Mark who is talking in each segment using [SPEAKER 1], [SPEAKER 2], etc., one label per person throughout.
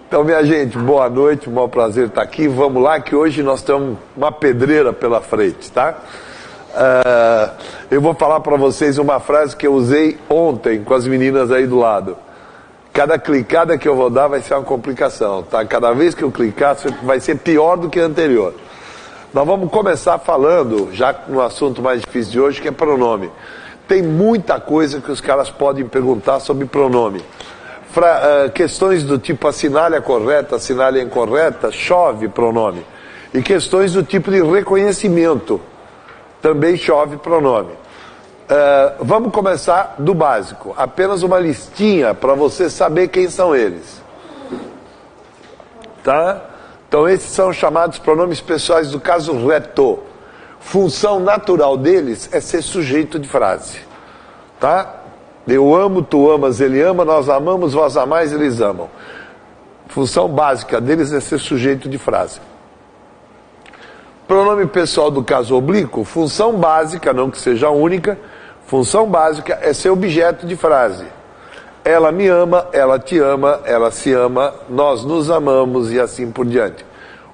[SPEAKER 1] Então, minha gente, boa noite, um bom prazer estar aqui. Vamos lá, que hoje nós temos uma pedreira pela frente, tá? Eu vou falar para vocês uma frase que eu usei ontem com as meninas aí do lado. Cada clicada que eu vou dar vai ser uma complicação, tá? Cada vez que eu clicar vai ser pior do que a anterior. Nós vamos começar falando, já no assunto mais difícil de hoje, que é pronome. Tem muita coisa que os caras podem perguntar sobre pronome. Questões do tipo assinale correta, assinale incorreta, chove pronome. E questões do tipo de reconhecimento, também chove pronome. Vamos começar do básico, apenas uma listinha para você saber quem são eles. Tá? Então esses são chamados pronomes pessoais do caso reto. Função natural deles é ser sujeito de frase. Tá? Eu amo, tu amas, ele ama, nós amamos, vós amais, eles amam. Função básica deles é ser sujeito de frase. Pronome pessoal do caso oblíquo, função básica, não que seja única, função básica é ser objeto de frase. Ela me ama, ela te ama, ela se ama, nós nos amamos e assim por diante.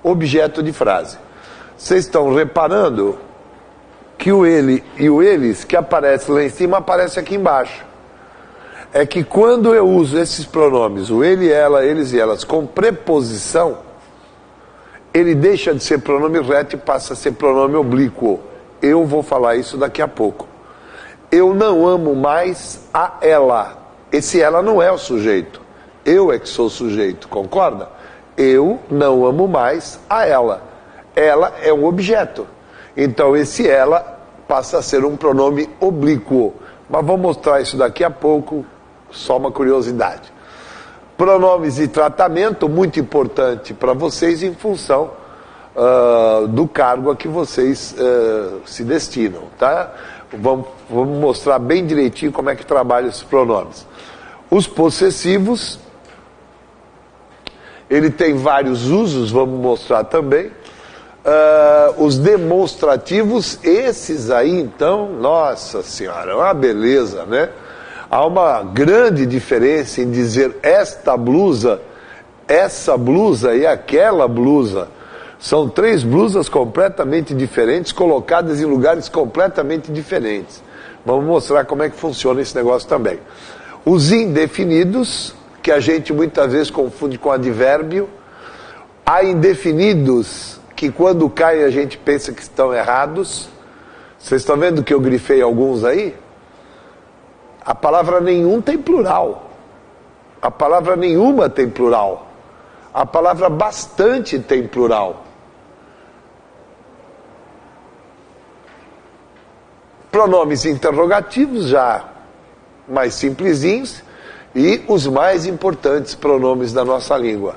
[SPEAKER 1] Objeto de frase. Vocês estão reparando que o ele e o eles que aparece lá em cima aparece aqui embaixo. É que quando eu uso esses pronomes, o ele, ela, eles e elas, com preposição, ele deixa de ser pronome reto e passa a ser pronome oblíquo. Eu vou falar isso daqui a pouco. Eu não amo mais a ela. Esse ela não é o sujeito. Eu é que sou o sujeito, concorda? Eu não amo mais a ela. Ela é um objeto. Então esse ela passa a ser um pronome oblíquo. Mas vou mostrar isso daqui a pouco. Só uma curiosidade. Pronomes de tratamento, muito importante para vocês em função do cargo a que vocês se destinam, tá? Vamos mostrar bem direitinho como é que trabalha esses pronomes. Os possessivos, ele tem vários usos, vamos mostrar também. Os demonstrativos, esses aí então, nossa senhora, é uma beleza, né? Há uma grande diferença em dizer esta blusa, essa blusa e aquela blusa. São três blusas completamente diferentes, colocadas em lugares completamente diferentes. Vamos mostrar como é que funciona esse negócio também. Os indefinidos, que a gente muitas vezes confunde com advérbio. Há indefinidos que quando caem a gente pensa que estão errados. Vocês estão vendo que eu grifei alguns aí? A palavra nenhum tem plural. A palavra nenhuma tem plural. A palavra bastante tem plural. Pronomes interrogativos já mais simplesinhos e os mais importantes pronomes da nossa língua.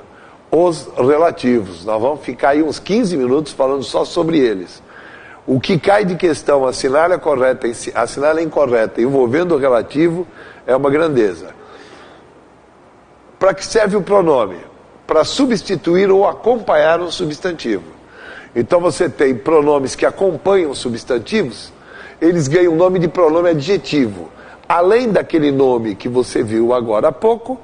[SPEAKER 1] Os relativos. Nós vamos ficar aí uns 15 minutos falando só sobre eles. O que cai de questão, assinale a correta, assinale a incorreta, envolvendo o relativo, é uma grandeza. Para que serve o pronome? Para substituir ou acompanhar um substantivo. Então você tem pronomes que acompanham substantivos, eles ganham o nome de pronome adjetivo. Além daquele nome que você viu agora há pouco,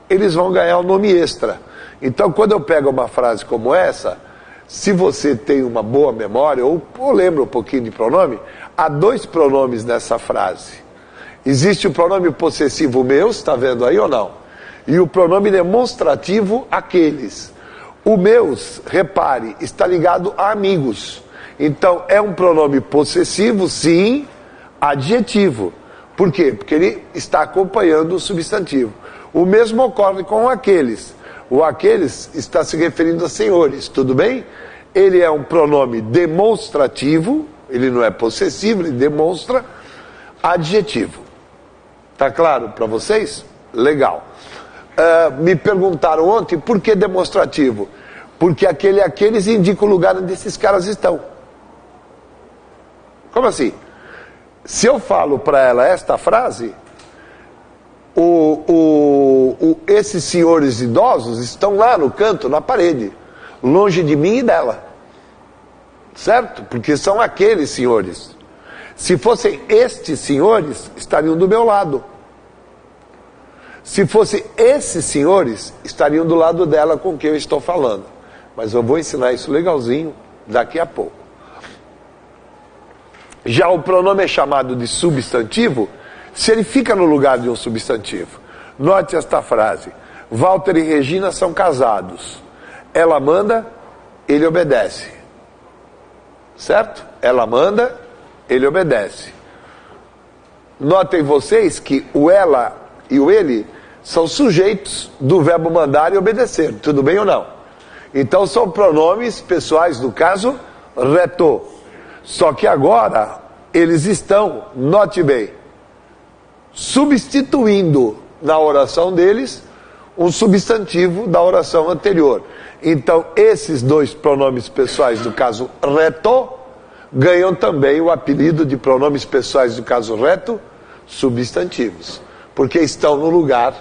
[SPEAKER 1] eles vão ganhar um nome extra. Então quando eu pego uma frase como essa, se você tem uma boa memória, ou lembra um pouquinho de pronome, há dois pronomes nessa frase. Existe o pronome possessivo meus, está vendo aí ou não? E o pronome demonstrativo aqueles. O meus, repare, está ligado a amigos. Então é um pronome possessivo, sim, adjetivo. Por quê? Porque ele está acompanhando o substantivo. O mesmo ocorre com aqueles. O aqueles está se referindo a senhores, tudo bem? Ele é um pronome demonstrativo, ele não é possessivo, ele demonstra adjetivo. Tá claro para vocês? Legal. Me perguntaram ontem por que demonstrativo? Porque aqueles indicam o lugar onde esses caras estão. Como assim? Se eu falo para ela esta frase, esses senhores idosos estão lá no canto, na parede, longe de mim e dela. Certo? Porque são aqueles senhores. Se fossem estes senhores, estariam do meu lado. Se fosse esses senhores, estariam do lado dela com quem eu estou falando. Mas eu vou ensinar isso legalzinho daqui a pouco. Já o pronome é chamado de substantivo se ele fica no lugar de um substantivo. Note esta frase. Walter e Regina são casados. Ela manda, ele obedece. Certo? Ela manda, ele obedece. Notem vocês que o ela e o ele são sujeitos do verbo mandar e obedecer. Tudo bem ou não? Então são pronomes pessoais do caso reto. Só que agora eles estão, note bem, substituindo na oração deles um substantivo da oração anterior. Então esses dois pronomes pessoais do caso reto ganham também o apelido de pronomes pessoais do caso reto, substantivos, porque estão no lugar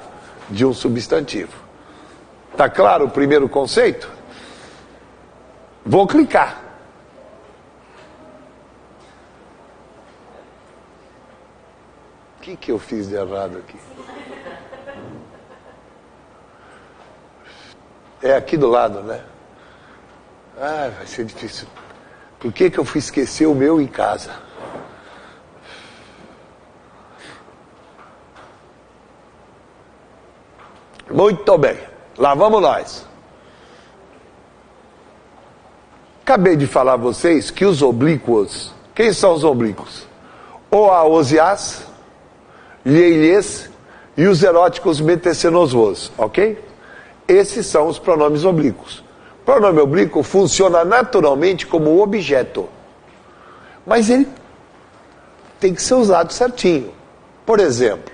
[SPEAKER 1] de um substantivo. Tá claro o primeiro conceito? Vou clicar. O que eu fiz de errado aqui? É aqui do lado, né? Ah, vai ser difícil. Por que eu fui esquecer o meu em casa? Muito bem, lá vamos nós. Acabei de falar a vocês que os oblíquos, quem são os oblíquos? Oaosiás, Lielês e os eróticos metecenosvos, ok? Esses são os pronomes oblíquos. O pronome oblíquo funciona naturalmente como objeto, mas ele tem que ser usado certinho. Por exemplo,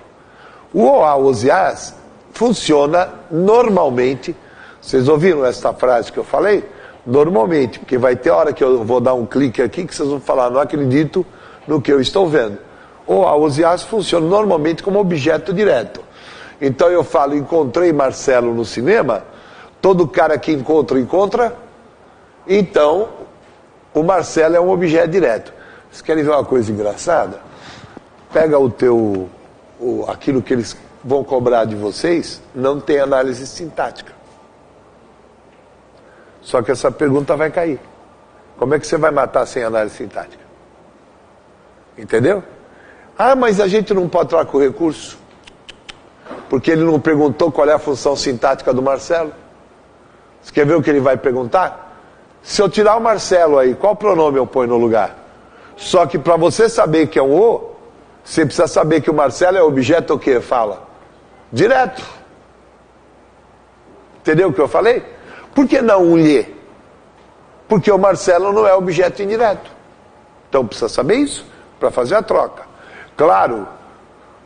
[SPEAKER 1] o oaosiás funciona normalmente. Vocês ouviram esta frase que eu falei? Normalmente, porque vai ter hora que eu vou dar um clique aqui que vocês vão falar, não acredito no que eu estou vendo. O oaosiás funciona normalmente como objeto direto. Então eu falo, encontrei Marcelo no cinema, todo cara que encontra, então o Marcelo é um objeto direto. Vocês querem ver uma coisa engraçada? Pega aquilo que eles vão cobrar de vocês, não tem análise sintática. Só que essa pergunta vai cair. Como é que você vai matar sem análise sintática? Entendeu? Ah, mas a gente não pode trocar o recurso. Porque ele não perguntou qual é a função sintática do Marcelo. Você quer ver o que ele vai perguntar? Se eu tirar o Marcelo aí, qual pronome eu ponho no lugar? Só que para você saber que é um O, você precisa saber que o Marcelo é objeto o quê? Fala. Direto. Entendeu o que eu falei? Por que não um lhe? Porque o Marcelo não é objeto indireto. Então precisa saber isso para fazer a troca. Claro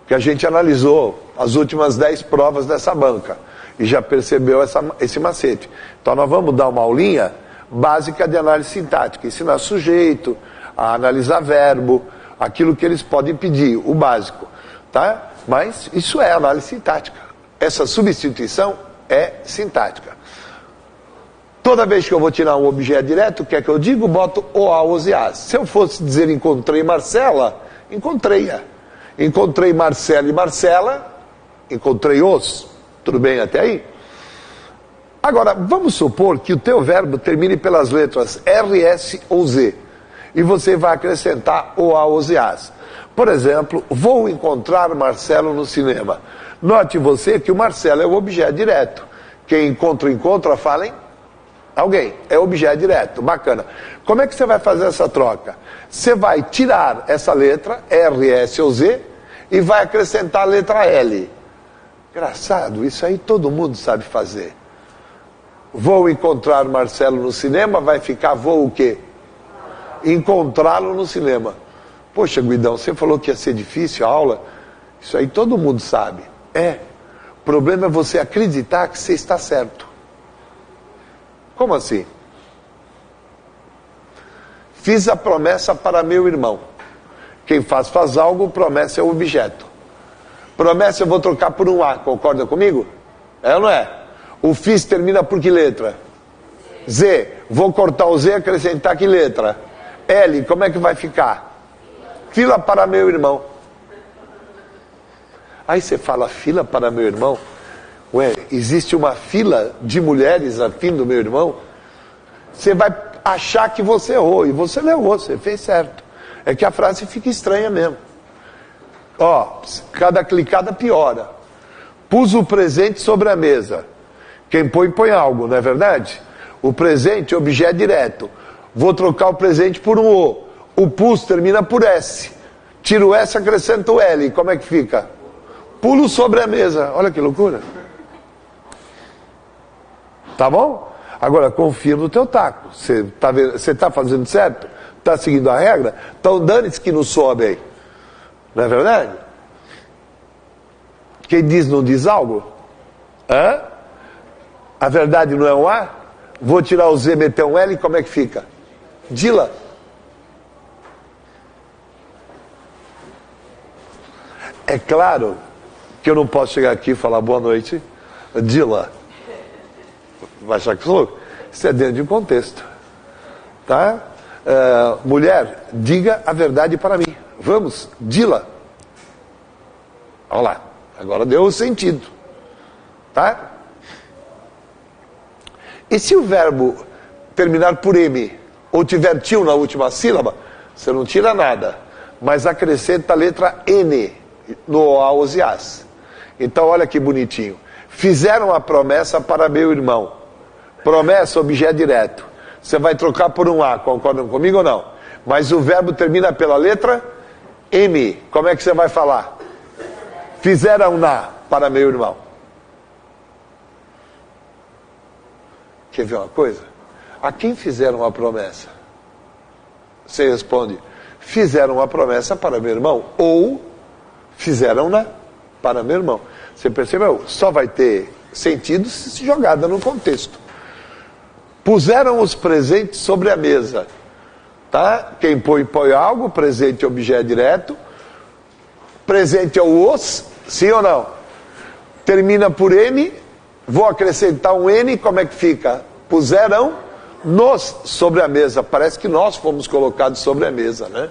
[SPEAKER 1] que a gente analisou as últimas 10 provas dessa banca e já percebeu esse macete. Então nós vamos dar uma aulinha básica de análise sintática, ensinar sujeito, a analisar verbo, aquilo que eles podem pedir, o básico, tá? Mas isso é análise sintática. Essa substituição é sintática. Toda vez que eu vou tirar um objeto direto, o que é que eu digo? Boto oaosiás. Se eu fosse dizer encontrei Marcela, encontrei-a. Encontrei Marcelo e Marcela, encontrei-os. Tudo bem até aí? Agora, vamos supor que o teu verbo termine pelas letras R, S ou Z. E você vai acrescentar oaosiás. Por exemplo, vou encontrar Marcelo no cinema. Note você que o Marcelo é o objeto direto. Quem encontra, falem alguém. É objeto direto. Bacana. Como é que você vai fazer essa troca? Você vai tirar essa letra, R, S ou Z, e vai acrescentar a letra L. Engraçado, isso aí todo mundo sabe fazer. Vou encontrar Marcelo no cinema, vai ficar vou o quê? Encontrá-lo no cinema. Poxa, Guidão, você falou que ia ser difícil a aula? Isso aí todo mundo sabe. É. O problema é você acreditar que você está certo. Como assim? Fiz a promessa para meu irmão. Quem faz algo, promessa é o objeto. Promessa eu vou trocar por um A, concorda comigo? É ou não é? O fiz termina por que letra? Z. Vou cortar o Z e acrescentar que letra? L. Como é que vai ficar? Fila para meu irmão. Aí você fala fila para meu irmão. Ué, existe uma fila de mulheres a fim do meu irmão? Você vai achar que você errou, e você não errou, você fez certo. É que a frase fica estranha mesmo. Ó, cada clicada piora. Pus o presente sobre a mesa. Quem põe, põe algo, não é verdade? O presente, objeto direto. Vou trocar o presente por um O. O pus termina por S. Tiro o S, acrescento o L. Como é que fica? Pulo sobre a mesa. Olha que loucura. Tá bom? Agora, confia no teu taco. Você tá fazendo certo? Tá seguindo a regra? Então dane-se que não sobe aí. Não é verdade? Quem diz não diz algo? Hã? A verdade não é um A? Vou tirar o Z, meter um L, como é que fica? Dila. É claro que eu não posso chegar aqui e falar boa noite, Dila. Vai achar que sou louco? Isso é dentro de um contexto. Tá? Mulher, diga a verdade para mim. Vamos, Dila. Olha lá. Agora deu o sentido. Tá? E se o verbo terminar por M, ou tiver tio na última sílaba, você não tira nada, mas acrescenta a letra N no A, os e as. Então olha que bonitinho. Fizeram a promessa para meu irmão. Promessa, objeto direto. Você vai trocar por um A, concordam comigo ou não? Mas o verbo termina pela letra M. Como é que você vai falar? Fizeram na para meu irmão. Quer ver uma coisa? A quem fizeram a promessa? Você responde, fizeram a promessa para meu irmão, ou fizeram-na para meu irmão. Você percebeu? Só vai ter sentido se jogada no contexto. Puseram os presentes sobre a mesa. Tá? Quem põe, põe algo, presente é objeto direto. Presente é o os, sim ou não? Termina por N, vou acrescentar um N, como é que fica? Puseram nos sobre a mesa. Parece que nós fomos colocados sobre a mesa, né?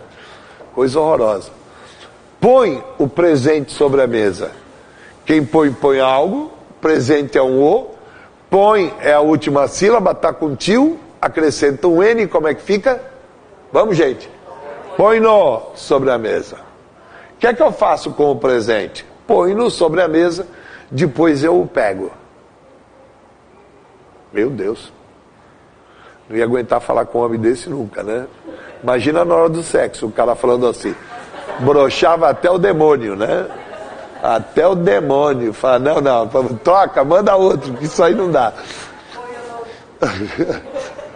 [SPEAKER 1] Coisa horrorosa. Põe o presente sobre a mesa. Quem põe, põe algo. Presente é um O. Põe é a última sílaba, tá com tio. Acrescenta um N, como é que fica? Vamos, gente. Põe no sobre a mesa. O que é que eu faço com o presente? Põe no sobre a mesa, depois eu o pego. Meu Deus. Não ia aguentar falar com um homem desse nunca, né? Imagina na hora do sexo, o cara falando assim. Broxava até o demônio, né? Até o demônio. Fala, não, troca, manda outro, que isso aí não dá.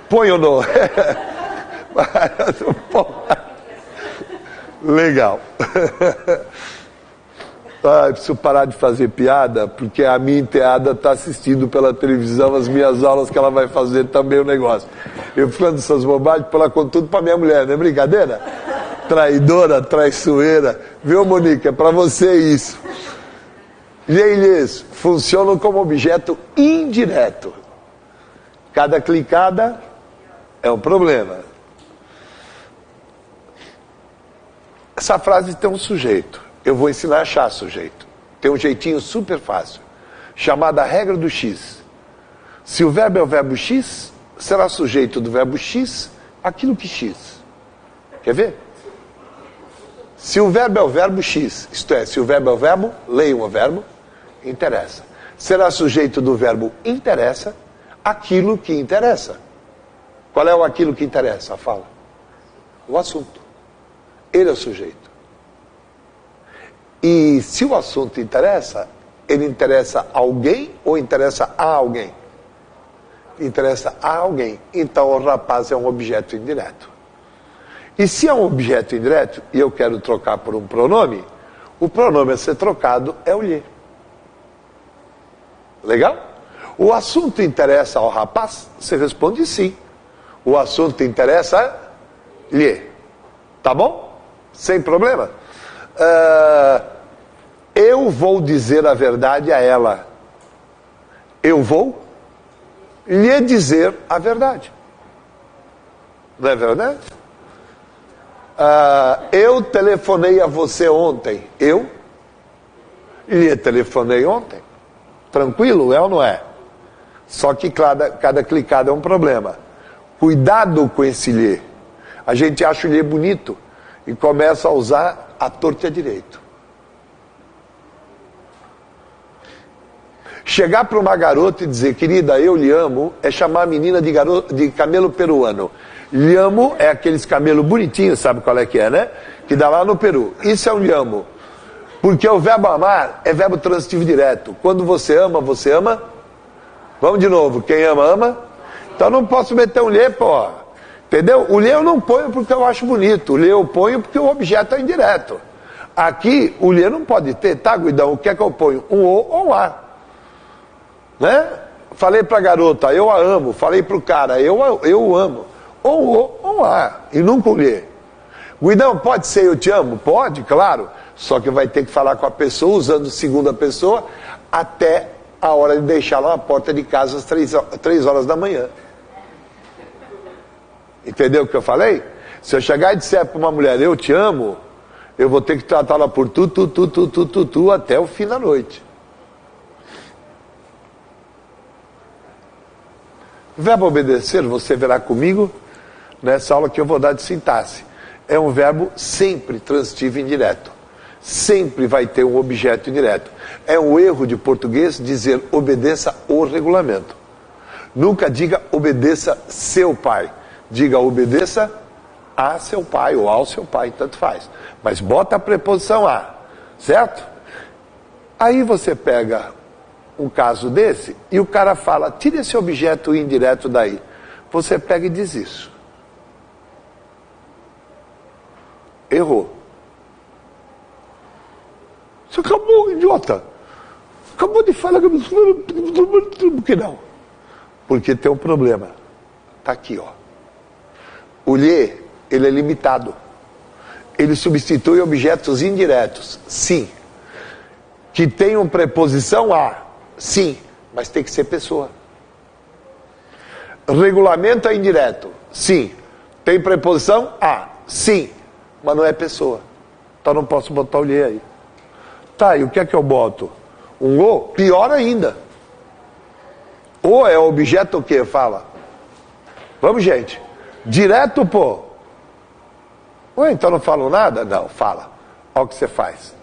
[SPEAKER 1] Põe o no. Legal. Preciso parar de fazer piada, porque a minha enteada está assistindo pela televisão as minhas aulas que ela vai fazer também o negócio. Eu falando essas bobagens, ela conta tudo para minha mulher, não é brincadeira? Traidora, traiçoeira. Viu, Monique? É para você isso. E eles funcionam como objeto indireto. Cada clicada é um problema. Essa frase tem um sujeito. Eu vou ensinar a achar sujeito. Tem um jeitinho super fácil, chamado a regra do X. Se o verbo é o verbo X, será sujeito do verbo X aquilo que X. Quer ver? Se o verbo é o verbo X, isto é, se o verbo é o verbo, leiam o verbo, interessa. Será sujeito do verbo interessa aquilo que interessa. Qual é o aquilo que interessa? Fala. O assunto. Ele é o sujeito. E se o assunto interessa, ele interessa a alguém ou interessa a alguém? Interessa a alguém. Então o rapaz é um objeto indireto. E se é um objeto indireto e eu quero trocar por um pronome, o pronome a ser trocado é o lhe. Legal? O assunto interessa ao rapaz? Você responde sim. O assunto interessa a lhe. Tá bom? Sem problema? Eu vou dizer a verdade a ela. Eu vou lhe dizer a verdade. Não é verdade? Eu telefonei a você ontem. Eu Lhe telefonei ontem. Tranquilo, é ou não é? Só que cada clicada é um problema. Cuidado com esse lhe. A gente acha o lhe bonito e começa a usar a torta e a direito. Chegar para uma garota e dizer, querida, eu lhe amo, é chamar a menina de camelo peruano. Lhe amo é aqueles camelos bonitinhos, sabe qual é que é, né? Que dá lá no Peru. Isso é um lhe amo. Porque o verbo amar é verbo transitivo direto. Quando você ama, você ama. Vamos de novo, quem ama, ama. Então não posso meter um lhe, pô. Entendeu? O lhe eu não ponho porque eu acho bonito. O lhe eu ponho porque o objeto é indireto. Aqui, o lhe não pode ter, tá, Guidão? O que é que eu ponho? Um o ou um a. Né? Falei pra garota, eu a amo. Falei pro cara, eu o amo. Ou o ou a. E nunca o lhe. Guidão, pode ser eu te amo? Pode, claro. Só que vai ter que falar com a pessoa usando segunda pessoa até a hora de deixá-la na porta de casa às 3 horas da manhã. Entendeu o que eu falei? Se eu chegar e disser para uma mulher, eu te amo, eu vou ter que tratá-la por tu até o fim da noite. O verbo obedecer, você verá comigo nessa aula que eu vou dar de sintaxe. É um verbo sempre transitivo indireto. Sempre vai ter um objeto indireto. É um erro de português dizer obedeça o regulamento. Nunca diga obedeça seu pai. Diga obedeça a seu pai ou ao seu pai, tanto faz. Mas bota a preposição a, certo? Aí você pega um caso desse e o cara fala, tira esse objeto indireto daí. Você pega e diz isso. Errou. Você acabou, idiota. Acabou de falar por que não? Porque tem um problema. Está aqui, ó. O lhe, ele é limitado. Ele substitui objetos indiretos. Sim. Que tenham preposição a. Sim. Mas tem que ser pessoa. Regulamento é indireto. Sim. Tem preposição a. Sim. Mas não é pessoa. Então não posso botar o lhe aí. Tá, e o que é que eu boto? Um o? Pior ainda. O é objeto o quê? Fala. Vamos, gente. Direto, pô. Ué, então não falo nada? Não, fala. Olha o que você faz.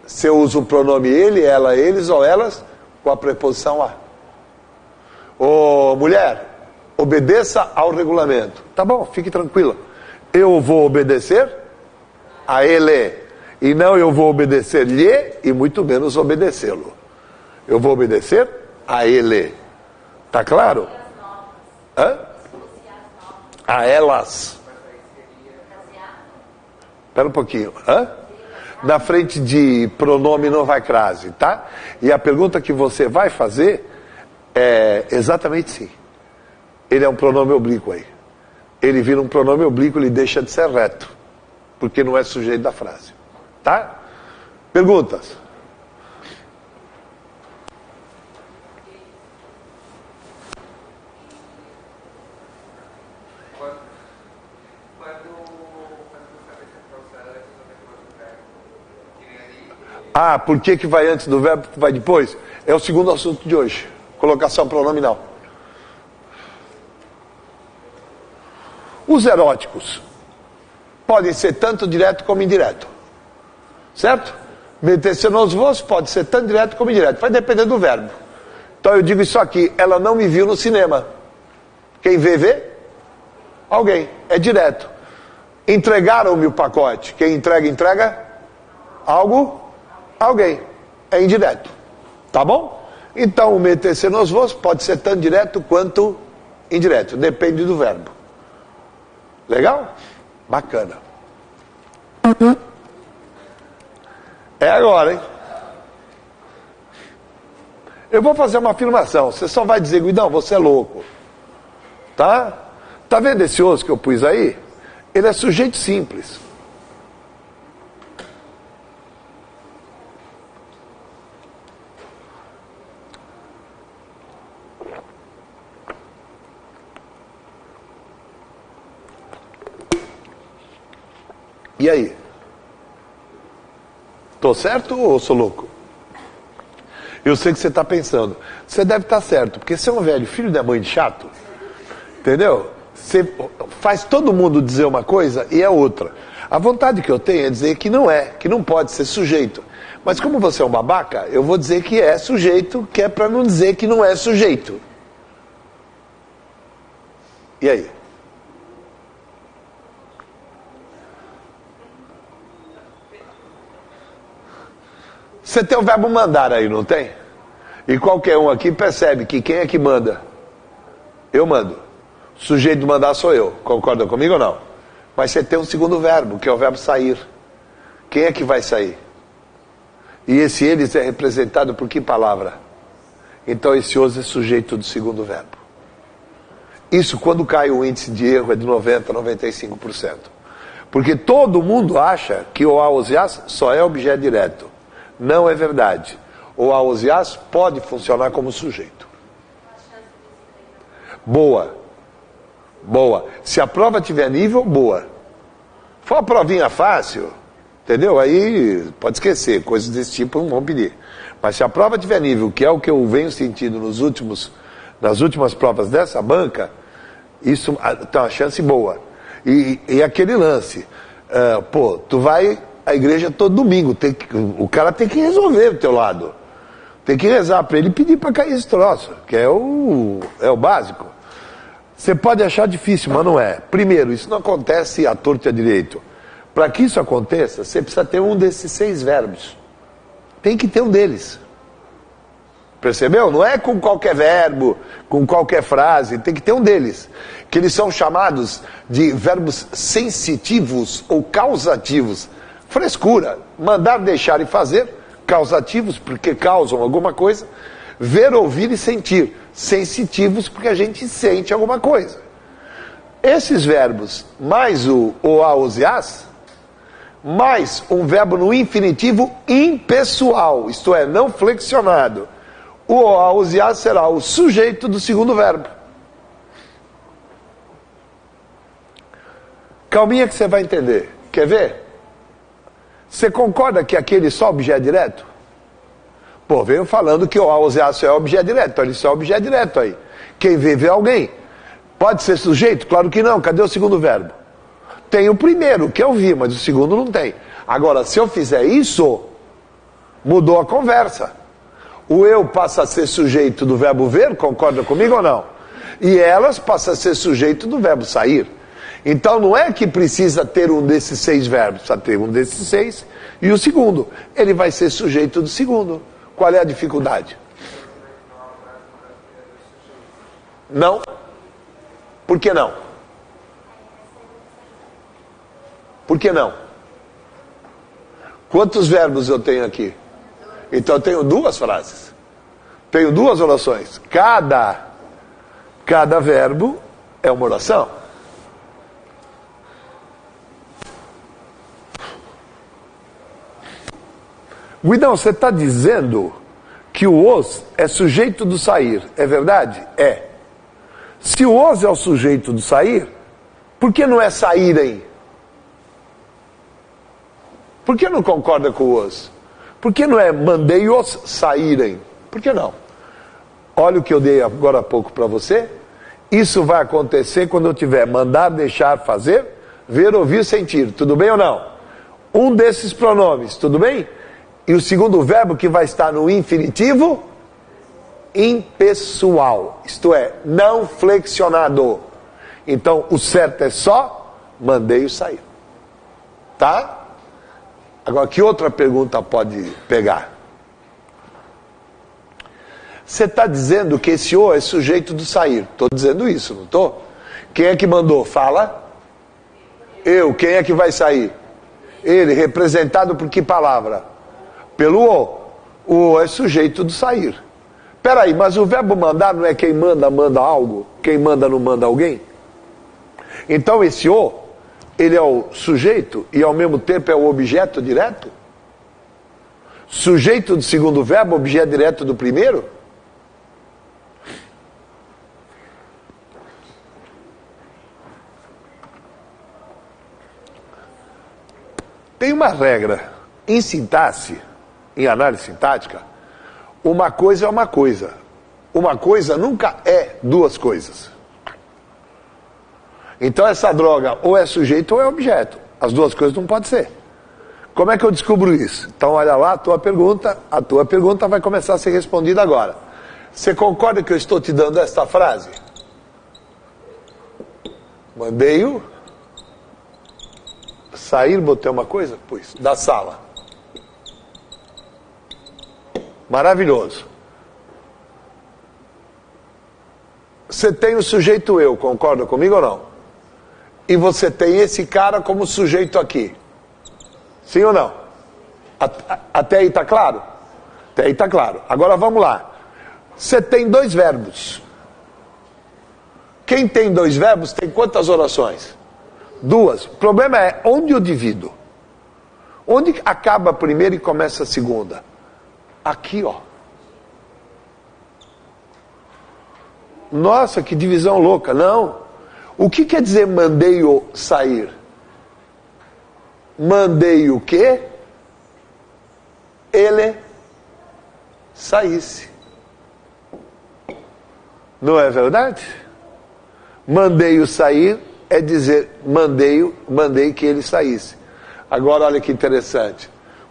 [SPEAKER 1] Você usa o pronome ele, ela, eles ou elas com a preposição a. Ô, mulher, obedeça ao regulamento. Tá bom, fique tranquila. Eu vou obedecer a ele. E não eu vou obedecer-lhe e muito menos obedecê-lo. Eu vou obedecer a ele. Tá claro? Hã? A elas. Espera um pouquinho. Hã? Na frente de pronome não vai crase, tá? E a pergunta que você vai fazer é exatamente sim. Ele é um pronome oblíquo aí. Ele vira um pronome oblíquo, ele deixa de ser reto. Porque não é sujeito da frase. Tá? Perguntas? Ah, por que vai antes do verbo que vai depois? É o segundo assunto de hoje. Colocação pronominal. Os eróticos podem ser tanto direto como indireto. Certo? Meter-se nos vos pode ser tanto direto como indireto. Vai depender do verbo. Então eu digo isso aqui. Ela não me viu no cinema. Quem vê? Alguém. É direto. Entregaram-me o pacote. Quem entrega? Algo? Alguém. É indireto. Tá bom? Então o meter-se nos vos pode ser tanto direto quanto indireto. Depende do verbo. Legal? Bacana. É agora, hein? Eu vou fazer uma afirmação. Você só vai dizer, Guidão, você é louco. Tá? Tá vendo esse osso que eu pus aí? Ele é sujeito simples. E aí? Tô certo ou sou louco? Eu sei que você está pensando. Você deve estar certo, porque você é um velho filho da mãe de chato. Entendeu? Você faz todo mundo dizer uma coisa e é outra. A vontade que eu tenho é dizer que não é, que não pode ser sujeito. Mas como você é um babaca, eu vou dizer que é sujeito, que é para não dizer que não é sujeito. E aí? Você tem o verbo mandar aí, não tem? E qualquer um aqui percebe que quem é que manda? Eu mando. O sujeito de mandar sou eu. Concorda comigo ou não? Mas você tem um segundo verbo, que é o verbo sair. Quem é que vai sair? E esse eles é representado por que palavra? Então esse os é sujeito do segundo verbo. Isso quando cai o índice de erro é de 90% a 95%. Porque todo mundo acha que o aosias só é objeto direto. Não é verdade. O aosias pode funcionar como sujeito. Boa. Boa. Se a prova tiver nível, boa. For uma provinha fácil, entendeu? Aí pode esquecer, coisas desse tipo não vão pedir. Mas se a prova tiver nível, que é o que eu venho sentindo nas últimas provas dessa banca, isso tem uma chance boa. E aquele lance, tu vai à igreja todo domingo, o cara tem que resolver do teu lado. Tem que rezar para ele e pedir para cair esse troço, que é o básico. Você pode achar difícil, mas não é. Primeiro, isso não acontece à torto e à direito. Para que isso aconteça, você precisa ter um desses 6 verbos. Tem que ter um deles. Percebeu? Não é com qualquer verbo, com qualquer frase, tem que ter um deles. Que eles são chamados de verbos sensitivos ou causativos. Frescura. Mandar, deixar e fazer. Causativos, porque causam alguma coisa. Ver, ouvir e sentir. Sensitivos, porque a gente sente alguma coisa. Esses verbos, mais o aosias, mais um verbo no infinitivo impessoal, isto é, não flexionado. O aosias será o sujeito do segundo verbo. Calminha que você vai entender. Quer ver? Você concorda que aquele só objeto direto? Pô, veio falando que o aosias só é objeto direto, então ele só é objeto direto aí. Quem vê alguém. Pode ser sujeito? Claro que não. Cadê o segundo verbo? Tem o primeiro, que eu vi, mas o segundo não tem. Agora, se eu fizer isso, mudou a conversa. O eu passa a ser sujeito do verbo ver, concorda comigo ou não? E elas passam a ser sujeito do verbo sair. Então não é que precisa ter um desses 6 verbos, precisa ter um desses 6 e o segundo. Ele vai ser sujeito do segundo. Qual é a dificuldade? Não. Por que não? Por que não? Quantos verbos eu tenho aqui? Então eu tenho 2 frases. Tenho 2 orações. Cada verbo é uma oração. Guidão, você está dizendo que o os é sujeito do sair. É verdade? É. Se o os é o sujeito do sair, por que não é saírem? Por que não concorda com o os? Por que não é mandei-os saírem? Por que não? Olha o que eu dei agora há pouco para você. Isso vai acontecer quando eu tiver mandar, deixar, fazer, ver, ouvir, sentir. Tudo bem ou não? Um desses pronomes, tudo bem? E o segundo verbo que vai estar no infinitivo, impessoal. Isto é, não flexionado. Então, o certo é só mandei-o sair. Tá? Agora, que outra pergunta pode pegar? Você está dizendo que esse o é sujeito do sair. Estou dizendo isso, não estou? Quem é que mandou? Fala. Eu. Quem é que vai sair? Ele. Representado por que palavra? Pelo o. O é sujeito do sair. Peraí, mas o verbo mandar não é quem manda, manda algo? Quem manda não manda alguém? Então esse o, ele é o sujeito e ao mesmo tempo é o objeto direto? Sujeito do segundo verbo, objeto direto do primeiro? Tem uma regra Em sintaxe, em análise sintática, uma coisa é uma coisa. Uma coisa nunca é duas coisas. Então essa droga ou é sujeito ou é objeto. As duas coisas não podem ser. Como é que eu descubro isso? Então olha lá a tua pergunta vai começar a ser respondida agora. Você concorda que eu estou te dando esta frase? Mandei-o sair, botei uma coisa? Pois, da sala. Maravilhoso. Você tem o sujeito eu, concorda comigo ou não? E você tem esse cara como sujeito aqui. Sim ou não? Até aí está claro? Até aí está claro. Agora vamos lá. Você tem dois verbos. Quem tem dois verbos tem quantas orações? Duas. O problema é onde eu divido. Onde acaba a primeira e começa a segunda? Aqui, ó. Nossa, que divisão louca. Não. O que quer dizer mandei-o sair? Mandei o quê? Ele saísse. Não é verdade? Mandei-o sair é dizer mandei que ele saísse. Agora olha que interessante.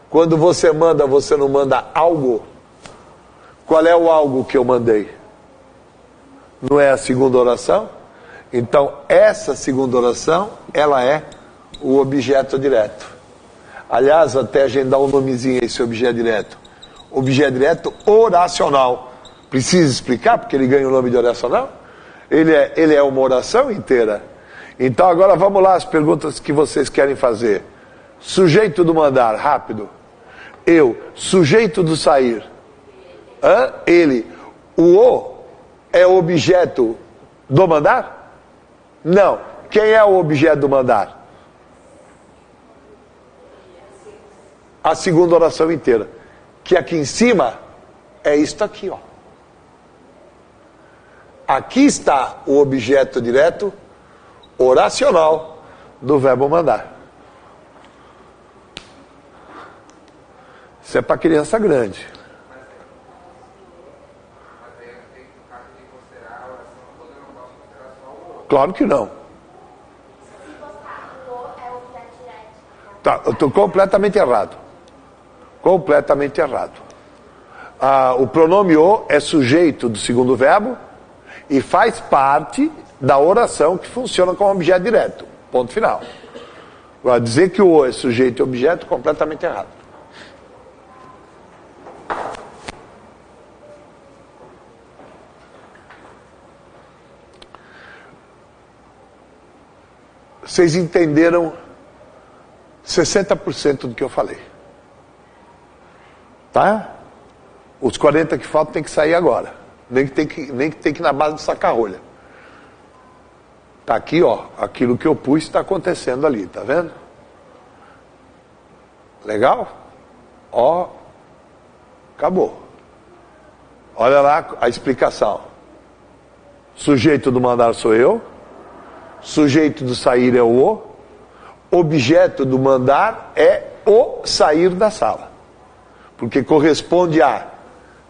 [SPEAKER 1] Quando você manda, você não manda algo? Qual é o algo que eu mandei? Não é a segunda oração? Então essa segunda oração, ela é o objeto direto. Aliás, até a gente dá um nomezinho a esse objeto direto. Objeto direto oracional. Precisa explicar porque ele ganha o nome de oracional? Ele é uma oração inteira. Então agora vamos lá as perguntas que vocês querem fazer. Sujeito do mandar, rápido. Eu. Sujeito do sair. Ele. O é o objeto do mandar? Não. Quem é o objeto do mandar? A segunda oração inteira. Que aqui em cima é isto aqui, ó. Aqui está o objeto direto oracional do verbo mandar. Isso é para criança grande. Claro que não. Tá, eu estou completamente errado. Completamente errado. O pronome o é sujeito do segundo verbo e faz parte da oração que funciona como objeto direto. Ponto final. Agora, dizer que o é sujeito e objeto, completamente errado. Vocês entenderam 60% do que eu falei. Tá? Os 40 que faltam tem que sair agora. Nem que tem que ir na base de saca-rolha. Tá aqui, ó. Aquilo que eu pus está acontecendo ali, tá vendo? Legal? Ó. Acabou. Olha lá a explicação. Sujeito do mandar sou eu. Sujeito do sair é o. Objeto do mandar é o sair da sala. Porque corresponde a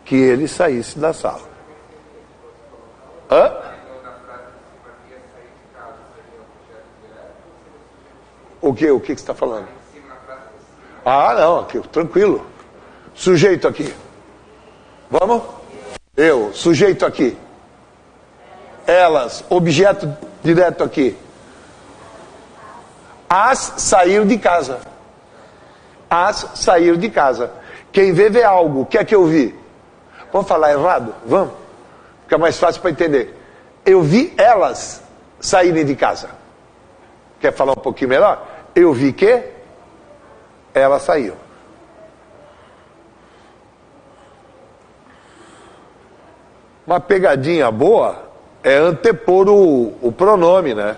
[SPEAKER 1] que ele saísse da sala. O que você está falando? Ah, não, aqui, tranquilo. Sujeito aqui. Vamos? Eu, sujeito aqui. Elas, objeto direto aqui. As sair de casa. As sair de casa. Quem vê algo. O que é que eu vi? Vamos falar errado? Vamos? Fica mais fácil para entender. Eu vi elas saírem de casa. Quer falar um pouquinho melhor? Eu vi que elas saíram. Uma pegadinha boa é antepor o pronome, né?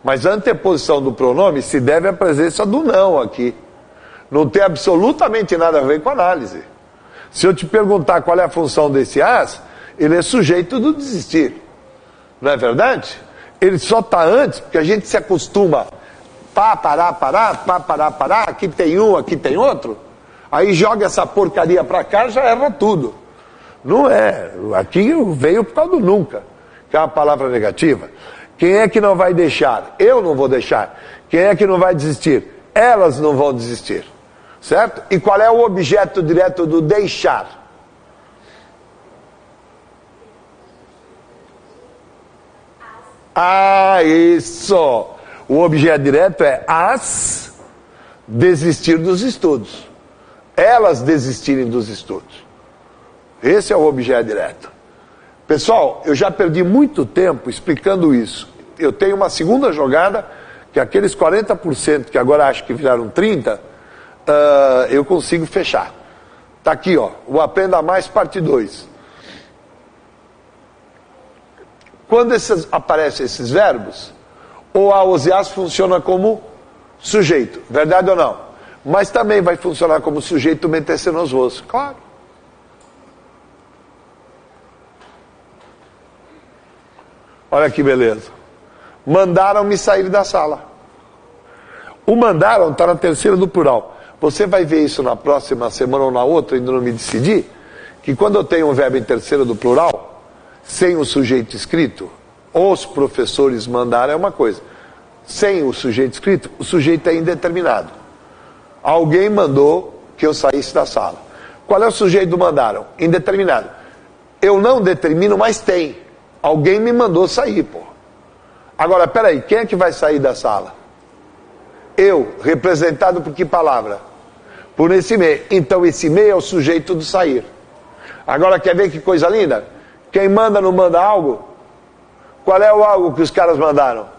[SPEAKER 1] Mas a anteposição do pronome se deve à presença do não aqui. Não tem absolutamente nada a ver com análise. Se eu te perguntar qual é a função desse as, ele é sujeito do desistir. Não é verdade? Ele só está antes, porque a gente se acostuma. Pá, parar, parar, pá, parar, parar. Aqui tem um, aqui tem outro. Aí joga essa porcaria pra cá, já erra tudo. Não é. Aqui veio por causa do nunca, que é uma palavra negativa. Quem é que não vai deixar? Eu não vou deixar. Quem é que não vai desistir? Elas não vão desistir. Certo? E qual é o objeto direto do deixar? Ah, isso! O objeto direto é as desistir dos estudos. Elas desistirem dos estudos. Esse é o objeto direto. Pessoal, eu já perdi muito tempo explicando isso. Eu tenho uma segunda jogada, que aqueles 40% que agora acho que viraram 30%, eu consigo fechar. Está aqui, ó, o Aprenda Mais, parte 2. Quando aparecem esses verbos, o auxiliar funciona como sujeito, verdade ou não? Mas também vai funcionar como sujeito meter-se nos voos, claro. Olha que beleza. Mandaram-me sair da sala. O mandaram está na terceira do plural. Você vai ver isso na próxima semana ou na outra, ainda não me decidi, que quando eu tenho um verbo em terceira do plural, sem o sujeito escrito, os professores mandaram é uma coisa. Sem o sujeito escrito, o sujeito é indeterminado. Alguém mandou que eu saísse da sala. Qual é o sujeito do mandaram? Indeterminado. Eu não determino, mas tem. Alguém me mandou sair, pô. Agora, peraí, quem é que vai sair da sala? Eu, representado por que palavra? Por esse me. Então esse me é o sujeito do sair. Agora quer ver que coisa linda? Quem manda não manda algo? Qual é o algo que os caras mandaram?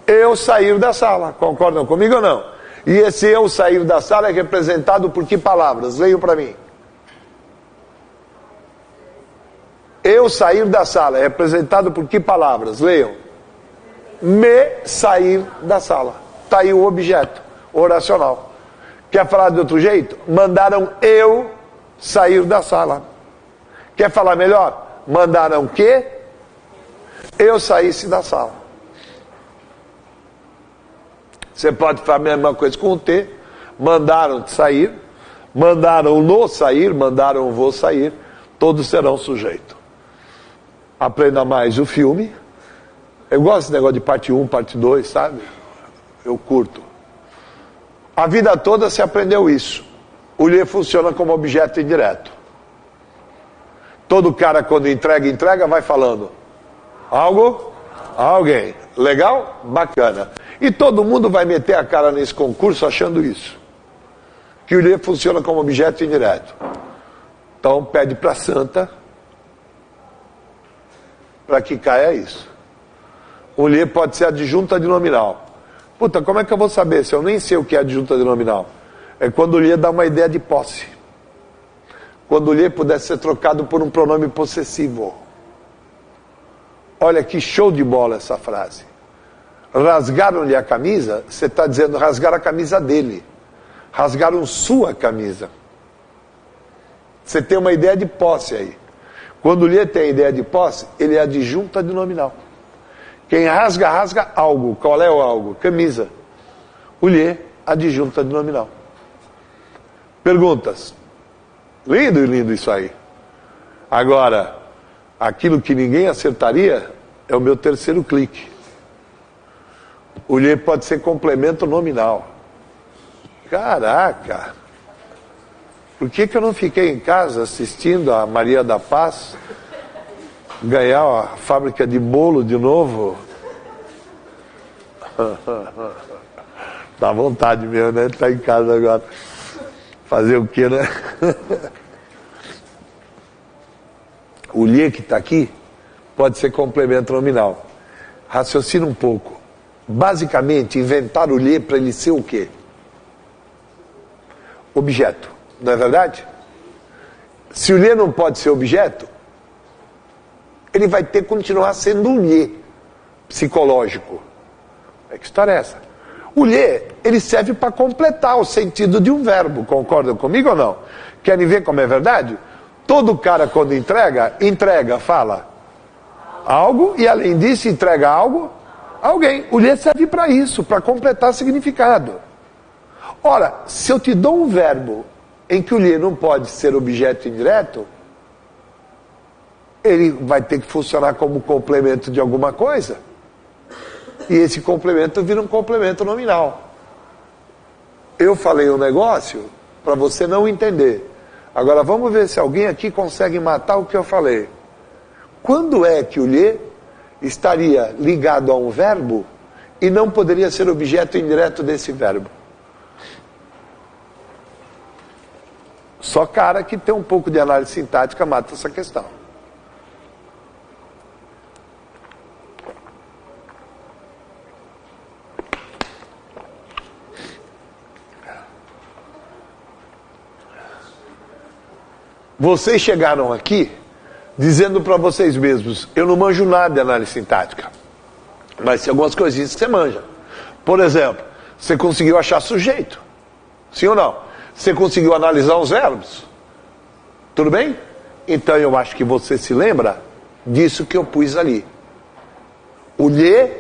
[SPEAKER 1] Eu sair da sala. Concordam comigo ou não? E esse eu sair da sala é representado por que palavras? Leiam para mim. Eu sair da sala é representado por que palavras? Leiam. Me sair da sala. Está aí o objeto oracional. Quer falar de outro jeito? Mandaram eu sair da sala. Quer falar melhor? Mandaram que eu saísse da sala. Você pode fazer a mesma coisa com o T. Mandaram sair, mandaram no sair, mandaram vou sair. Todos serão sujeito. Aprenda mais o filme. Eu gosto desse negócio de parte 1, parte 2, sabe? Eu curto. A vida toda se aprendeu isso. O lhe funciona como objeto indireto. Todo cara quando entrega, vai falando. Algo? Alguém. Legal? Bacana. E todo mundo vai meter a cara nesse concurso achando isso. Que o lhe funciona como objeto indireto. Então pede para a santa para que caia isso. O lhe pode ser adjunta de nominal. Puta, como é que eu vou saber se eu nem sei o que é adjunta de nominal? É quando o lhe dá uma ideia de posse. Quando o lhe pudesse ser trocado por um pronome possessivo. Olha que show de bola essa frase. Rasgaram-lhe a camisa, você está dizendo rasgar a camisa dele. Rasgaram sua camisa. Você tem uma ideia de posse aí. Quando o lhe tem a ideia de posse, ele é adjunta de nominal. Quem rasga, rasga algo. Qual é o algo? Camisa. O lhe, adjunta de nominal. Perguntas. Lindo e lindo isso aí. Agora, aquilo que ninguém acertaria é o meu terceiro clique. O lhe pode ser complemento nominal. Caraca! Por que eu não fiquei em casa assistindo a Maria da Paz ganhar a fábrica de bolo de novo? Dá vontade mesmo, né? Tá em casa agora. Fazer o quê, né? O lhe que está aqui pode ser complemento nominal. Raciocina um pouco. Basicamente, inventar o lhe para ele ser o quê? Objeto. Não é verdade? Se o lhe não pode ser objeto, ele vai ter que continuar sendo um lhe psicológico. Que história é essa? O lhe, ele serve para completar o sentido de um verbo. Concordam comigo ou não? Querem ver como é verdade? Todo cara quando entrega, fala algo e além disso entrega algo a alguém. O lhe serve para isso, para completar significado. Ora, se eu te dou um verbo em que o lhe não pode ser objeto indireto, ele vai ter que funcionar como complemento de alguma coisa. E esse complemento vira um complemento nominal. Eu falei um negócio para você não entender. Agora vamos ver se alguém aqui consegue matar o que eu falei. Quando é que o lhe estaria ligado a um verbo e não poderia ser objeto indireto desse verbo? Só cara que tem um pouco de análise sintática mata essa questão. Vocês chegaram aqui dizendo para vocês mesmos, eu não manjo nada de análise sintática, mas tem algumas coisinhas que você manja. Por exemplo, você conseguiu achar sujeito, sim ou não? Você conseguiu analisar os verbos, tudo bem? Então eu acho que você se lembra disso que eu pus ali. O lhe,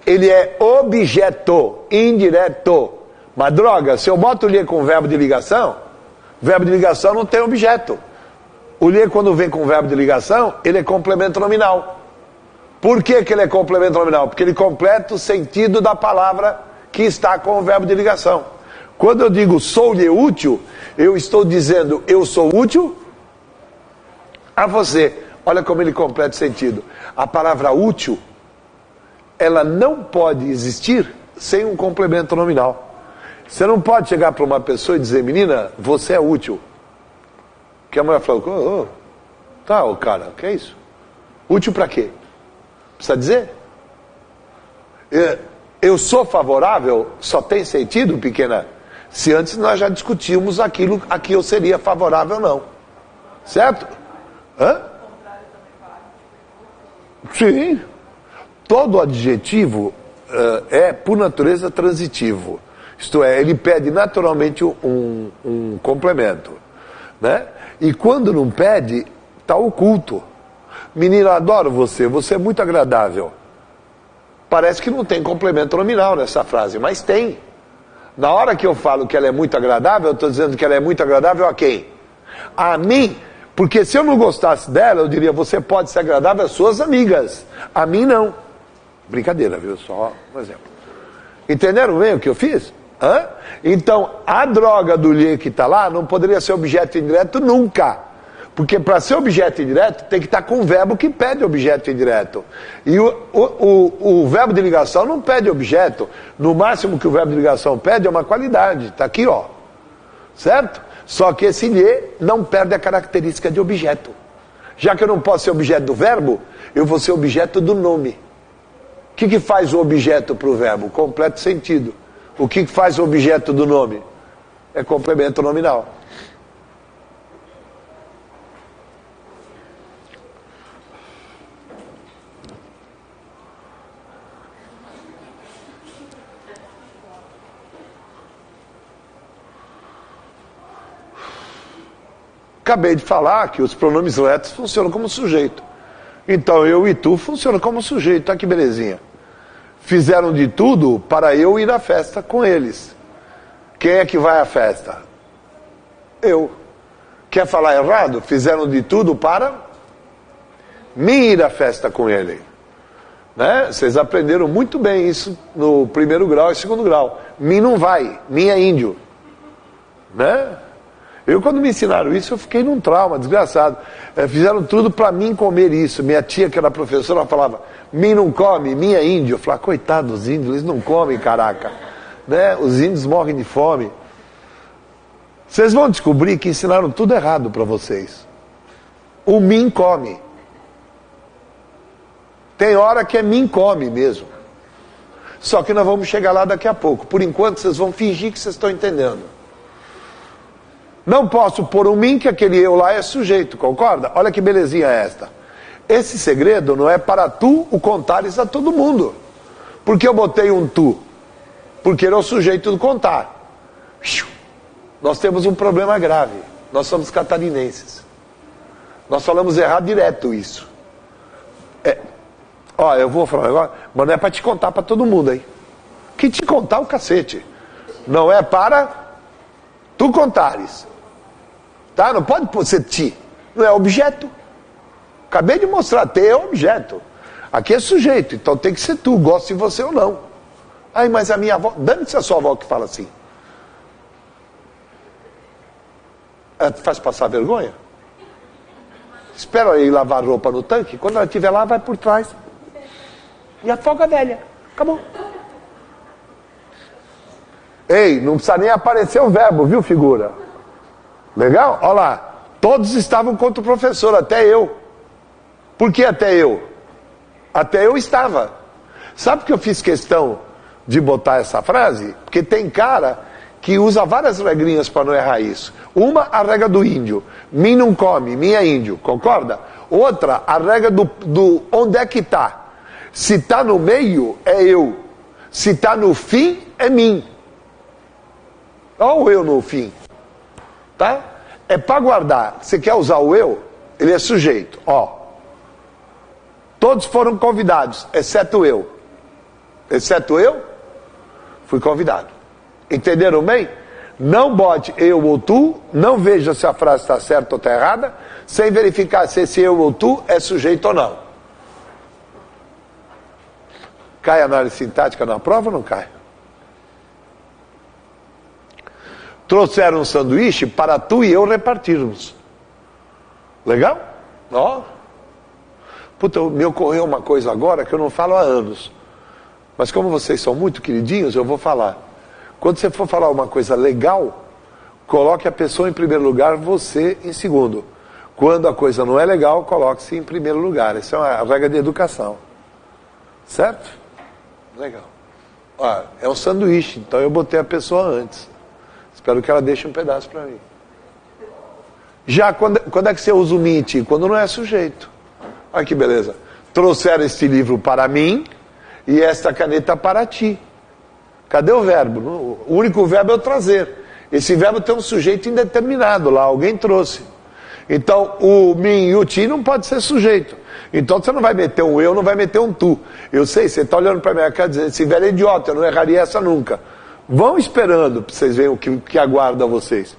[SPEAKER 1] ele é objeto indireto, mas droga, se eu boto o lhe com verbo de ligação não tem objeto. O lhe, quando vem com verbo de ligação, ele é complemento nominal. Por que ele é complemento nominal? Porque ele completa o sentido da palavra que está com o verbo de ligação. Quando eu digo sou-lhe útil, eu estou dizendo eu sou útil a você. Olha como ele completa o sentido. A palavra útil, ela não pode existir sem um complemento nominal. Você não pode chegar para uma pessoa e dizer, menina, você é útil. Que a mulher falou, tá, cara, o que é isso? Útil para quê? Precisa dizer? Eu sou favorável, só tem sentido, pequena, se antes nós já discutimos aquilo a que eu seria favorável ou não. Certo? Hã? Sim. Todo adjetivo é, por natureza, transitivo. Isto é, ele pede naturalmente um complemento, né? E quando não pede, está oculto. Menina, adoro você, você é muito agradável. Parece que não tem complemento nominal nessa frase, mas tem. Na hora que eu falo que ela é muito agradável, eu estou dizendo que ela é muito agradável a quem? A mim, porque se eu não gostasse dela, eu diria, você pode ser agradável às suas amigas. A mim não. Brincadeira, viu? Só um exemplo. Entenderam bem o que eu fiz? Hã? Então, a droga do lhe que está lá não poderia ser objeto indireto nunca. Porque para ser objeto indireto tem que estar com o verbo que pede objeto indireto. E o verbo de ligação não pede objeto. No máximo que o verbo de ligação pede é uma qualidade. Está aqui, ó. Certo? Só que esse lhe não perde a característica de objeto. Já que eu não posso ser objeto do verbo, eu vou ser objeto do nome. O que faz o objeto para o verbo? Completo sentido. O que faz o objeto do nome? É complemento nominal. Acabei de falar que os pronomes retos funcionam como sujeito. Então eu e tu funcionam como sujeito. Olha que belezinha. Fizeram de tudo para eu ir à festa com eles. Quem é que vai à festa? Eu. Quer falar errado? Fizeram de tudo para mim ir à festa com ele. Né? Vocês aprenderam muito bem isso no primeiro grau e segundo grau. Mim não vai, mim é índio. Né? Eu, quando me ensinaram isso, eu fiquei num trauma desgraçado. Fizeram tudo para mim comer isso. Minha tia, que era professora, ela falava, mim não come, mim é índio. Eu falava, coitado dos índios, eles não comem, caraca. Né? Os índios morrem de fome. Vocês vão descobrir que ensinaram tudo errado para vocês. O mim come. Tem hora que é mim come mesmo. Só que nós vamos chegar lá daqui a pouco. Por enquanto, vocês vão fingir que vocês estão entendendo. Não posso pôr um mim, que aquele eu lá é sujeito, concorda? Olha que belezinha esta. Esse segredo não é para tu o contares a todo mundo. Por que eu botei um tu? Porque ele é o sujeito do contar. Nós temos um problema grave. Nós somos catarinenses. Nós falamos errado direto isso. Ó, eu vou falar agora, mas não é para te contar para todo mundo aí. Que te contar o cacete. Não é para tu contares. Tá? Não pode ser ti. Não é objeto. Acabei de mostrar, ter é objeto. Aqui é sujeito, então tem que ser tu, gosta de você ou não. Ai, mas a minha avó, dane-se a sua avó que fala assim. Ela te faz passar vergonha? Espera ela ir lavar roupa no tanque, quando ela estiver lá, vai por trás. E afoga a velha. Acabou. Ei, não precisa nem aparecer o verbo, viu, figura? Legal? Olha lá. Todos estavam contra o professor, até eu. Por que até eu? Até eu estava. Sabe que eu fiz questão de botar essa frase? Porque tem cara que usa várias regrinhas para não errar isso. Uma, a regra do índio. Mim não come, mim é índio. Concorda? Outra, a regra do onde é que está. Se está no meio, é eu. Se está no fim, é mim. Olha o eu no fim. Tá? É para guardar. Você quer usar o eu? Ele é sujeito. Ó. Todos foram convidados, exceto eu. Exceto eu, fui convidado. Entenderam bem? Não bote eu ou tu, não veja se a frase está certa ou está errada, sem verificar se esse eu ou tu é sujeito ou não. Cai a análise sintática na prova ou não cai? Trouxeram um sanduíche para tu e eu repartirmos. Legal? Ó. Puta, me ocorreu uma coisa agora que eu não falo há anos. Mas como vocês são muito queridinhos, eu vou falar. Quando você for falar uma coisa legal, coloque a pessoa em primeiro lugar, você em segundo. Quando a coisa não é legal, coloque-se em primeiro lugar. Essa é uma regra de educação. Certo? Legal. Ó, é um sanduíche, então eu botei a pessoa antes. Espero que ela deixe um pedaço para mim. Já quando é que você usa o me e ti? Quando não é sujeito. Olha que beleza. Trouxeram este livro para mim e esta caneta para ti. Cadê o verbo? O único verbo é o trazer. Esse verbo tem um sujeito indeterminado lá, alguém trouxe. Então, o mim e o ti não pode ser sujeito. Então, você não vai meter um eu, não vai meter um tu. Eu sei, você está olhando para minha cara dizendo, esse velho é idiota, eu não erraria essa nunca. Vão esperando para vocês verem o que aguarda vocês.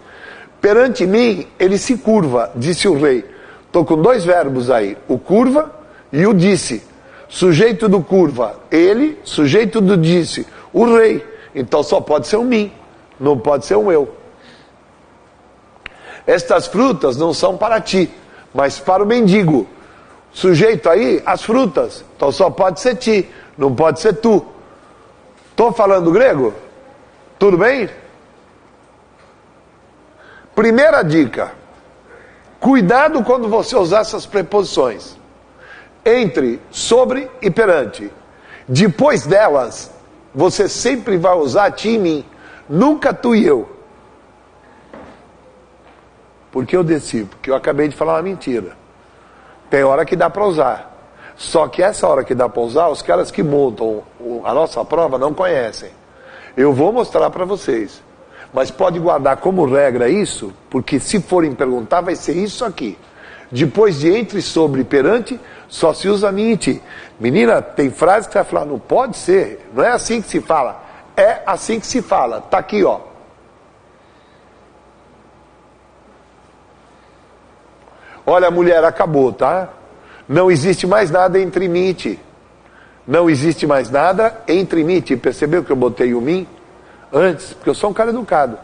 [SPEAKER 1] Perante mim, ele se curva, disse o rei. Estou com dois verbos aí, o curva e o disse. Sujeito do curva, ele, sujeito do disse, o rei. Então só pode ser um mim, não pode ser um eu. Estas frutas não são para ti, mas para o mendigo. Sujeito aí, as frutas. Então só pode ser ti, não pode ser tu. Estou falando grego? Tudo bem? Primeira dica. Cuidado quando você usar essas preposições. Entre, sobre e perante. Depois delas, você sempre vai usar ti e mim. Nunca tu e eu. Por que eu desci? Porque eu acabei de falar uma mentira. Tem hora que dá para usar. Só que essa hora que dá para usar, os caras que montam a nossa prova não conhecem. Eu vou mostrar para vocês. Mas pode guardar como regra isso, porque se forem perguntar, vai ser isso aqui. Depois de entre, sobre e perante, só se usa mim e ti. Menina, tem frase que você vai falar, não pode ser, não é assim que se fala. É assim que se fala. Tá aqui, ó. Olha, mulher, acabou, tá? Não existe mais nada entre mim e ti. Não existe mais nada entre mim e ti. Percebeu que eu botei o mim antes? Porque eu sou um cara educado.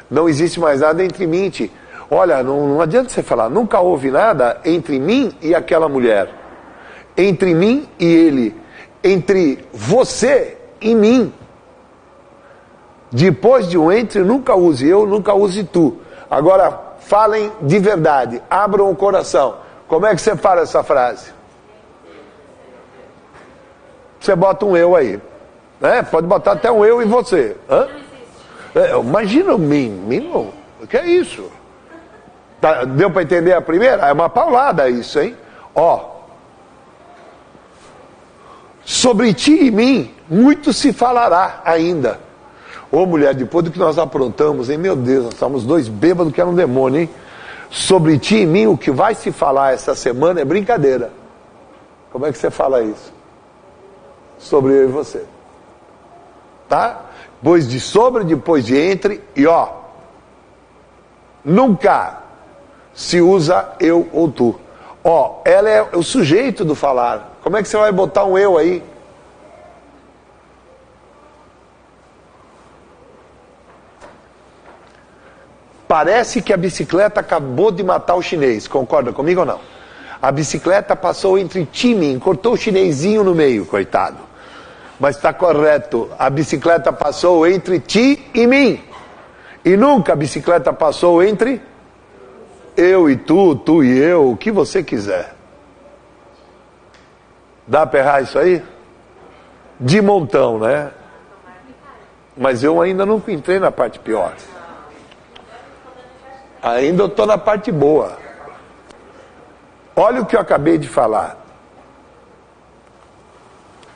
[SPEAKER 1] Não existe mais nada entre mim e ti. Olha, não adianta você falar, nunca houve nada entre mim e aquela mulher. Entre mim e ele. Entre você e mim. Depois de um entre, nunca use eu, nunca use tu. Agora, falem de verdade, abram o coração. Como é que você fala essa frase? Você bota um eu aí. Né? Pode botar até um eu e você. Hã? Imagina o mim não. O que é isso? Tá, deu para entender a primeira? É uma paulada isso, hein? Ó. Sobre ti e mim, muito se falará ainda. Ô mulher, depois do que nós aprontamos, hein? Meu Deus, nós estamos dois bêbados que era um demônio, hein? Sobre ti e mim, o que vai se falar essa semana é brincadeira. Como é que você fala isso? Sobre eu e você. Tá? Depois de sobre, depois de entre, e ó. Nunca se usa eu ou tu. Ó, ela é o sujeito do falar. Como é que você vai botar um eu aí? Parece que a bicicleta acabou de matar o chinês. Concorda comigo ou não? A bicicleta passou entre ti e mim, cortou o chinesinho no meio, coitado. Mas está correto, a bicicleta passou entre ti e mim. E nunca a bicicleta passou entre eu e tu, tu e eu, o que você quiser. Dá para errar isso aí? De montão, né? Mas eu ainda não entrei na parte pior. Ainda eu estou na parte boa. Olha o que eu acabei de falar.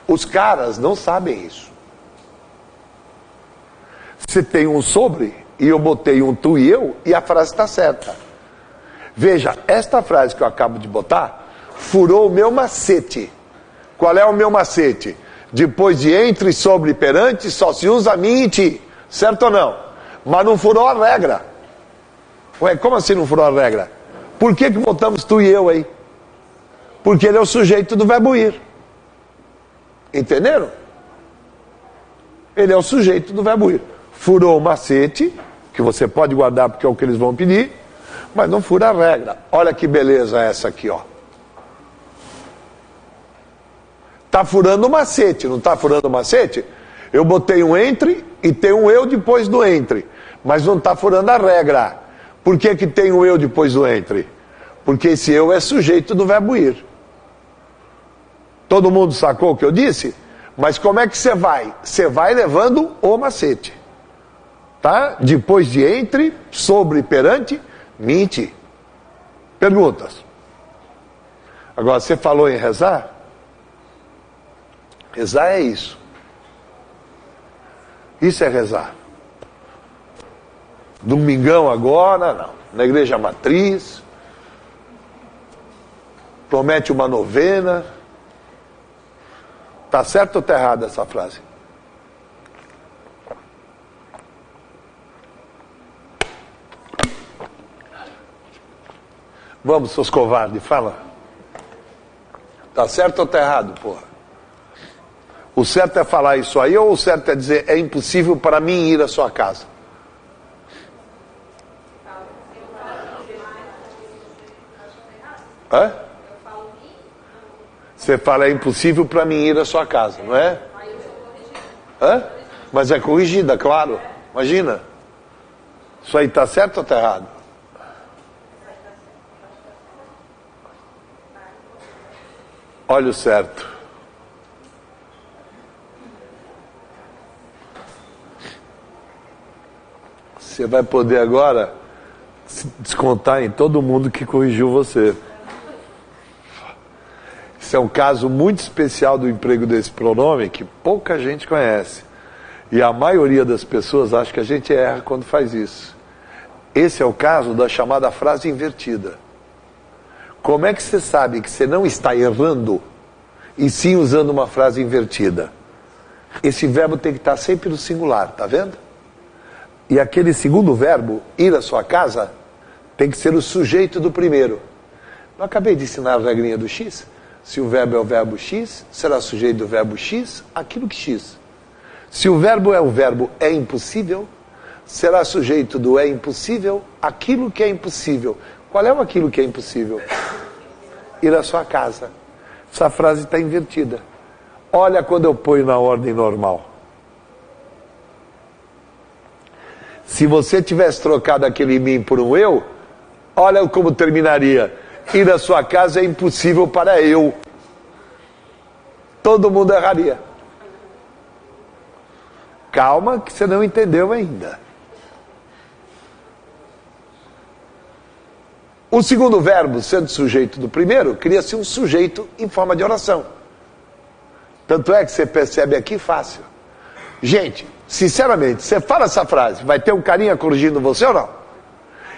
[SPEAKER 1] Os caras não sabem isso. Você tem um sobre e eu botei um tu e eu e a frase está certa. Veja, esta frase que eu acabo de botar furou o meu macete. Qual é o meu macete? Depois de entre, sobre e perante, só se usa mim e ti. Certo ou não? Mas não furou a regra. Ué, como assim não furou a regra? Por que botamos tu e eu aí? Porque ele é o sujeito do verbo ir. Entenderam? Ele é o sujeito do verbo ir. Furou o macete, que você pode guardar porque é o que eles vão pedir, mas não fura a regra. Olha que beleza essa aqui, ó. Tá furando o macete, não tá furando o macete? Eu botei um entre e tem um eu depois do entre, mas não tá furando a regra. Por que tem um eu depois do entre? Porque esse eu é sujeito do verbo ir. Todo mundo sacou o que eu disse? Mas como é que você vai? Você vai levando o macete. Tá? Depois de entre, sobre, perante, minte. Perguntas. Agora, você falou em rezar? Rezar é isso. Isso é rezar. Domingão agora, não. Na igreja matriz. Promete uma novena. Tá certo ou tá errada essa frase? Vamos, seus covardes, fala. Tá certo ou tá errado, porra? O certo é falar isso aí ou o certo é dizer é impossível para mim ir à sua casa? Hã? Você fala é impossível para mim ir à sua casa, não é? Hã? Mas é corrigida, claro. Imagina. Isso aí tá certo ou tá errado? Olha o certo. Você vai poder agora descontar em todo mundo que corrigiu você. Esse é um caso muito especial do emprego desse pronome que pouca gente conhece. E a maioria das pessoas acha que a gente erra quando faz isso. Esse é o caso da chamada frase invertida. Como é que você sabe que você não está errando e sim usando uma frase invertida? Esse verbo tem que estar sempre no singular, tá vendo? E aquele segundo verbo, ir à sua casa, tem que ser o sujeito do primeiro. Não acabei de ensinar a regrinha do X? Se o verbo é o verbo X, será sujeito do verbo X, aquilo que X. Se o verbo é o verbo é impossível, será sujeito do é impossível, aquilo que é impossível. Qual é o aquilo que é impossível? Ir à sua casa. Essa frase está invertida. Olha quando eu ponho na ordem normal. Se você tivesse trocado aquele mim por um eu, olha como terminaria. Ir à sua casa é impossível para eu. Todo mundo erraria. Calma que você não entendeu ainda. O segundo verbo, sendo sujeito do primeiro, cria-se um sujeito em forma de oração. Tanto é que você percebe aqui fácil. Gente, sinceramente, você fala essa frase, vai ter um carinha corrigindo você ou não?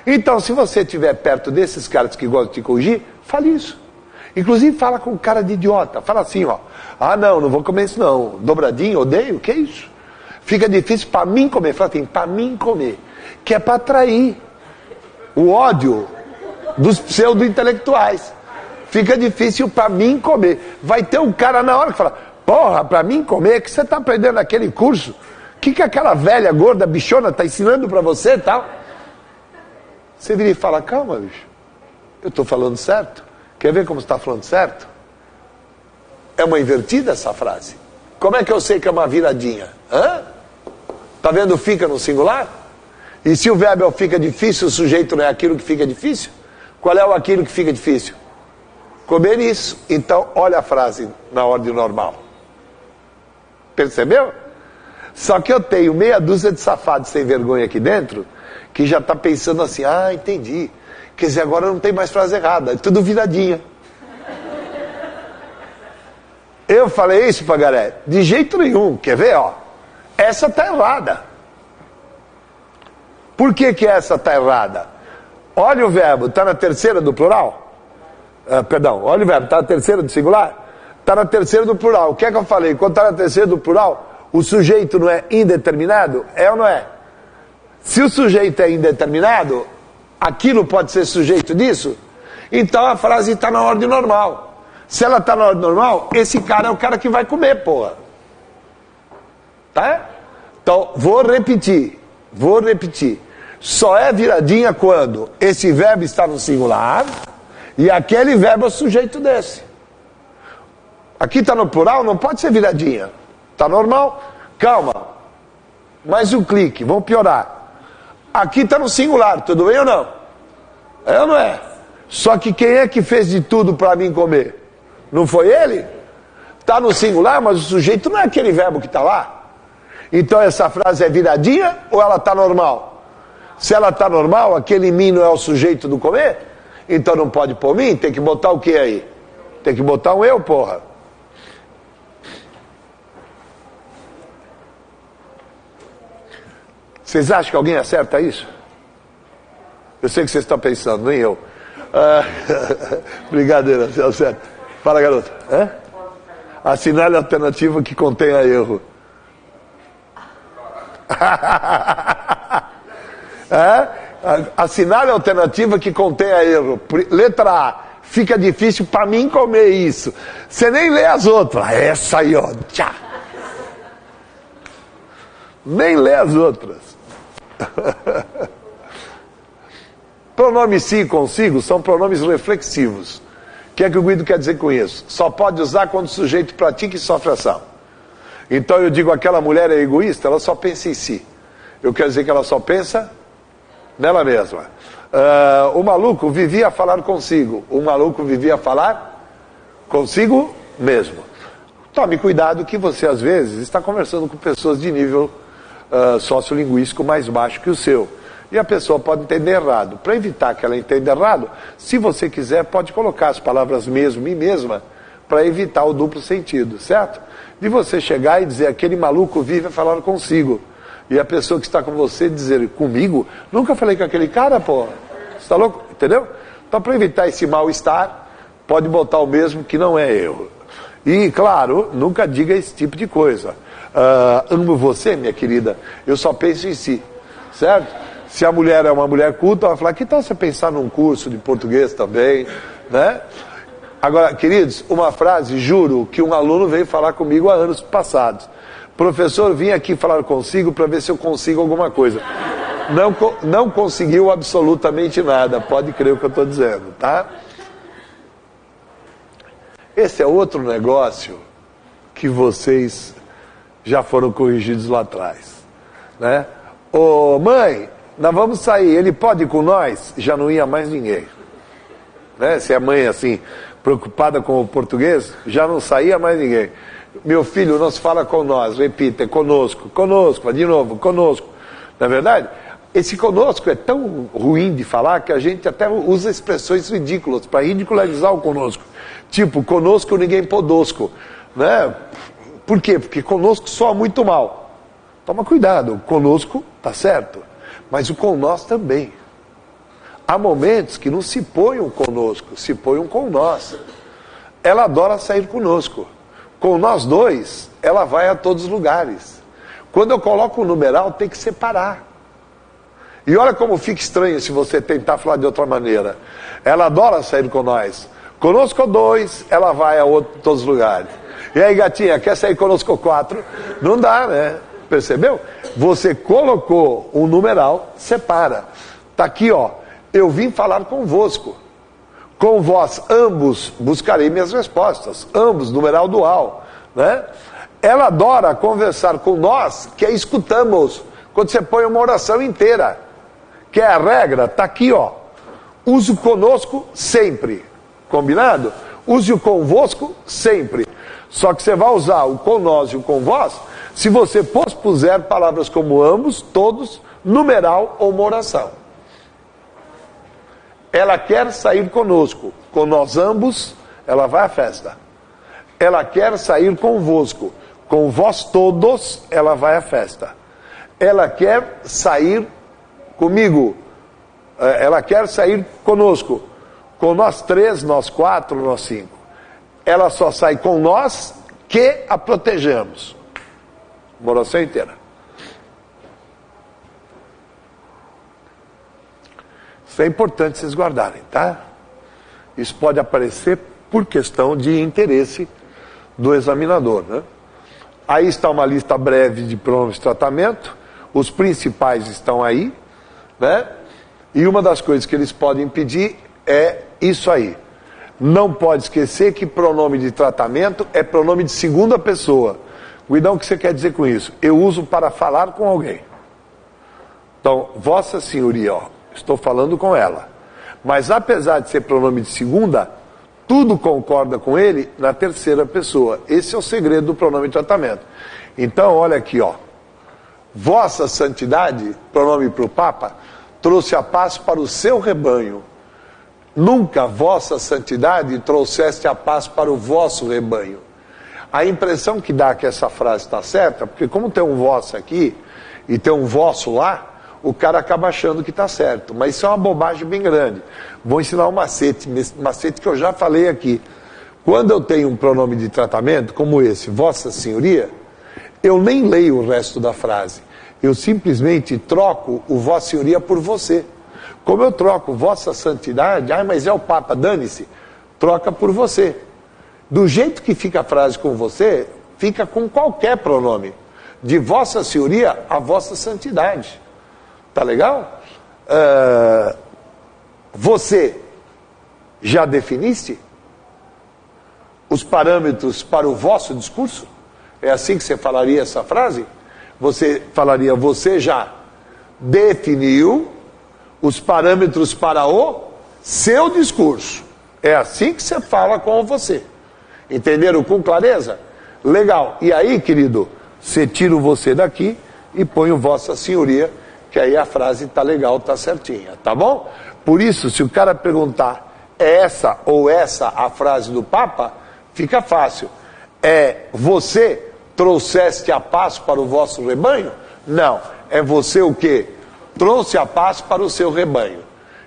[SPEAKER 1] Então, se você estiver perto desses caras que gostam de corrigir, fale isso. Inclusive, fala com cara de idiota. Fala assim, ó. Ah, não vou comer isso não. Dobradinho, odeio, que é isso? Fica difícil para mim comer. Fala assim, para mim comer. Que é para atrair. O ódio dos pseudo-intelectuais. Fica difícil para mim comer. Vai ter um cara na hora que fala, porra, para mim comer, que você está aprendendo aquele curso? O que aquela velha, gorda, bichona está ensinando para você e tal? Você vira e fala, calma, bicho, eu estou falando certo? Quer ver como você está falando certo? É uma invertida essa frase. Como é que eu sei que é uma viradinha? Hã? Tá vendo fica no singular? E se o verbo é o fica difícil, o sujeito não é aquilo que fica difícil? Qual é o aquilo que fica difícil? Comer isso. Então, olha a frase na ordem normal. Percebeu? Só que eu tenho meia dúzia de safados sem vergonha aqui dentro, que já está pensando assim, ah, entendi. Quer dizer, agora não tem mais frase errada, é tudo viradinha. Eu falei isso pra galera? De jeito nenhum. Quer ver, ó? Essa tá errada. Por que essa tá errada? Olha o verbo, tá na terceira do plural? Perdão, olha o verbo, tá na terceira do singular? Tá na terceira do plural. O que é que eu falei? Quando tá na terceira do plural, o sujeito não é indeterminado? É ou não é? Se o sujeito é indeterminado, aquilo pode ser sujeito disso? Então a frase está na ordem normal. Se ela está na ordem normal, esse cara é o cara que vai comer, porra. Tá? Então, vou repetir. Só é viradinha quando esse verbo está no singular e aquele verbo é o sujeito desse. Aqui está no plural, não pode ser viradinha. Está normal? Calma. Mais um clique, vamos piorar. Aqui está no singular, tudo bem ou não? É ou não é? Só que quem é que fez de tudo para mim comer? Não foi ele? Está no singular, mas o sujeito não é aquele verbo que está lá. Então essa frase é viradinha ou ela está normal? Se ela está normal, aquele mim não é o sujeito do comer? Então não pode pôr mim, tem que botar o que aí? Tem que botar um eu, porra. Vocês acham que alguém acerta isso? Eu sei que vocês estão pensando, nem eu. Brincadeira, você acerta. Fala, garota. Assinale a alternativa que contenha erro. Assinale a alternativa que contenha erro. Letra A. Fica difícil para mim comer isso. Você nem lê as outras. Essa aí, ó. Tchá. Nem lê as outras. Pronomes si e consigo são pronomes reflexivos. O que é que o Guido quer dizer com isso? Só pode usar quando o sujeito pratica e sofre ação. Então eu digo, aquela mulher é egoísta, ela só pensa em si. Eu quero dizer que ela só pensa nela mesma. O maluco vivia a falar consigo. O maluco vivia a falar consigo mesmo. Tome cuidado que você às vezes está conversando com pessoas de nível sociolinguístico mais baixo que o seu. E a pessoa pode entender errado. Para evitar que ela entenda errado, se você quiser, pode colocar as palavras mesmo e mesma para evitar o duplo sentido, certo? De você chegar e dizer, aquele maluco vive a falar consigo. E a pessoa que está com você dizer, comigo? Nunca falei com aquele cara, pô. Você está louco? Entendeu? Então, para evitar esse mal-estar, pode botar o mesmo que não é erro. E, claro, nunca diga esse tipo de coisa. Amo você, minha querida, eu só penso em si, certo? Se a mulher é uma mulher culta, ela vai falar, que tal você pensar num curso de português também, né? Agora, queridos, uma frase, juro, que um aluno veio falar comigo há anos passados. Professor, vim aqui falar consigo para ver se eu consigo alguma coisa. Não conseguiu absolutamente nada, pode crer o que eu estou dizendo, tá? Esse é outro negócio que vocês já foram corrigidos lá atrás, né? Ô, mãe, nós vamos sair, ele pode ir com nós? Já não ia mais ninguém, né? Se a mãe assim, preocupada com o português, já não saía mais ninguém. Meu filho, não se fala com nós, repita, é conosco, conosco, de novo, conosco. Não é verdade? Esse conosco é tão ruim de falar que a gente até usa expressões ridículas para ridicularizar o conosco. Tipo, conosco ninguém podosco, né? Por quê? Porque conosco soa muito mal. Toma cuidado, conosco tá certo, mas o com nós também. Há momentos que não se põe um conosco, se põe um com nós. Ela adora sair conosco. Com nós dois, ela vai a todos os lugares. Quando eu coloco o numeral, tem que separar. E olha como fica estranho se você tentar falar de outra maneira. Ela adora sair com nós. Conosco 2, ela vai a todos os lugares. E aí, gatinha, quer sair conosco 4? Não dá, né? Percebeu? Você colocou um numeral, separa. Tá aqui, ó. Eu vim falar convosco. Com vós ambos buscarei minhas respostas. Ambos, numeral dual, né? Ela adora conversar com nós, que é escutamos. Quando você põe uma oração inteira, que é a regra, tá aqui, ó. Use o conosco sempre. Combinado? Use o convosco sempre. Só que você vai usar o com nós e o com vós se você pospuser palavras como ambos, todos, numeral ou uma oração. Ela quer sair conosco. Com nós ambos, ela vai à festa. Ela quer sair convosco. Com vós todos, ela vai à festa. Ela quer sair comigo. Ela quer sair conosco. Com nós 3, nós 4, nós 5. Ela só sai com nós que a protegemos. Uma oração inteira. Isso é importante vocês guardarem, tá? Isso pode aparecer por questão de interesse do examinador, né? Aí está uma lista breve de pronomes de tratamento. Os principais estão aí, né? E uma das coisas que eles podem pedir é isso aí. Não pode esquecer que pronome de tratamento é pronome de segunda pessoa. Guidão, o que você quer dizer com isso? Eu uso para falar com alguém. Então, Vossa Senhoria, ó, estou falando com ela. Mas apesar de ser pronome de segunda, tudo concorda com ele na terceira pessoa. Esse é o segredo do pronome de tratamento. Então, olha aqui, ó. Vossa Santidade, pronome para o Papa, trouxe a paz para o seu rebanho. Nunca Vossa Santidade trouxeste a paz para o vosso rebanho. A impressão que dá que essa frase está certa, porque como tem um vosso aqui e tem um vosso lá, o cara acaba achando que está certo. Mas isso é uma bobagem bem grande. Vou ensinar um macete que eu já falei aqui. Quando eu tenho um pronome de tratamento, como esse, Vossa Senhoria, eu nem leio o resto da frase. Eu simplesmente troco o Vossa Senhoria por você. Como eu troco Vossa Santidade, mas é o Papa, dane-se, troca por você. Do jeito que fica a frase com você, fica com qualquer pronome. De Vossa Senhoria a Vossa Santidade. Tá legal? Você já definiste os parâmetros para o vosso discurso? É assim que você falaria essa frase? Você falaria, você já definiu os parâmetros para o seu discurso. É assim que você fala com você. Entenderam com clareza? Legal. E aí, querido, você tira o você daqui e põe o Vossa Senhoria, que aí a frase tá legal, tá certinha, tá bom? Por isso, se o cara perguntar, é essa ou essa a frase do Papa, fica fácil. É você trouxeste a paz para o vosso rebanho? Não. É você o quê? Trouxe a paz para o seu rebanho.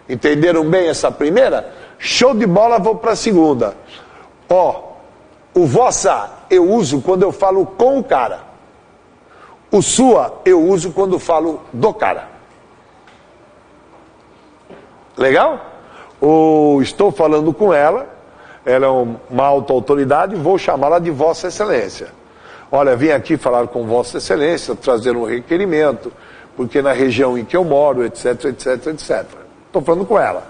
[SPEAKER 1] Entenderam bem essa primeira? Show de bola, vou para a segunda. Ó, o vossa eu uso quando eu falo com o cara. O sua eu uso quando falo do cara. Legal? Ou estou falando com ela, ela é uma alta autoridade, vou chamá-la de Vossa Excelência. Olha, vim aqui falar com Vossa Excelência, trazer um requerimento, porque na região em que eu moro, etc, etc, etc. Estou falando com ela.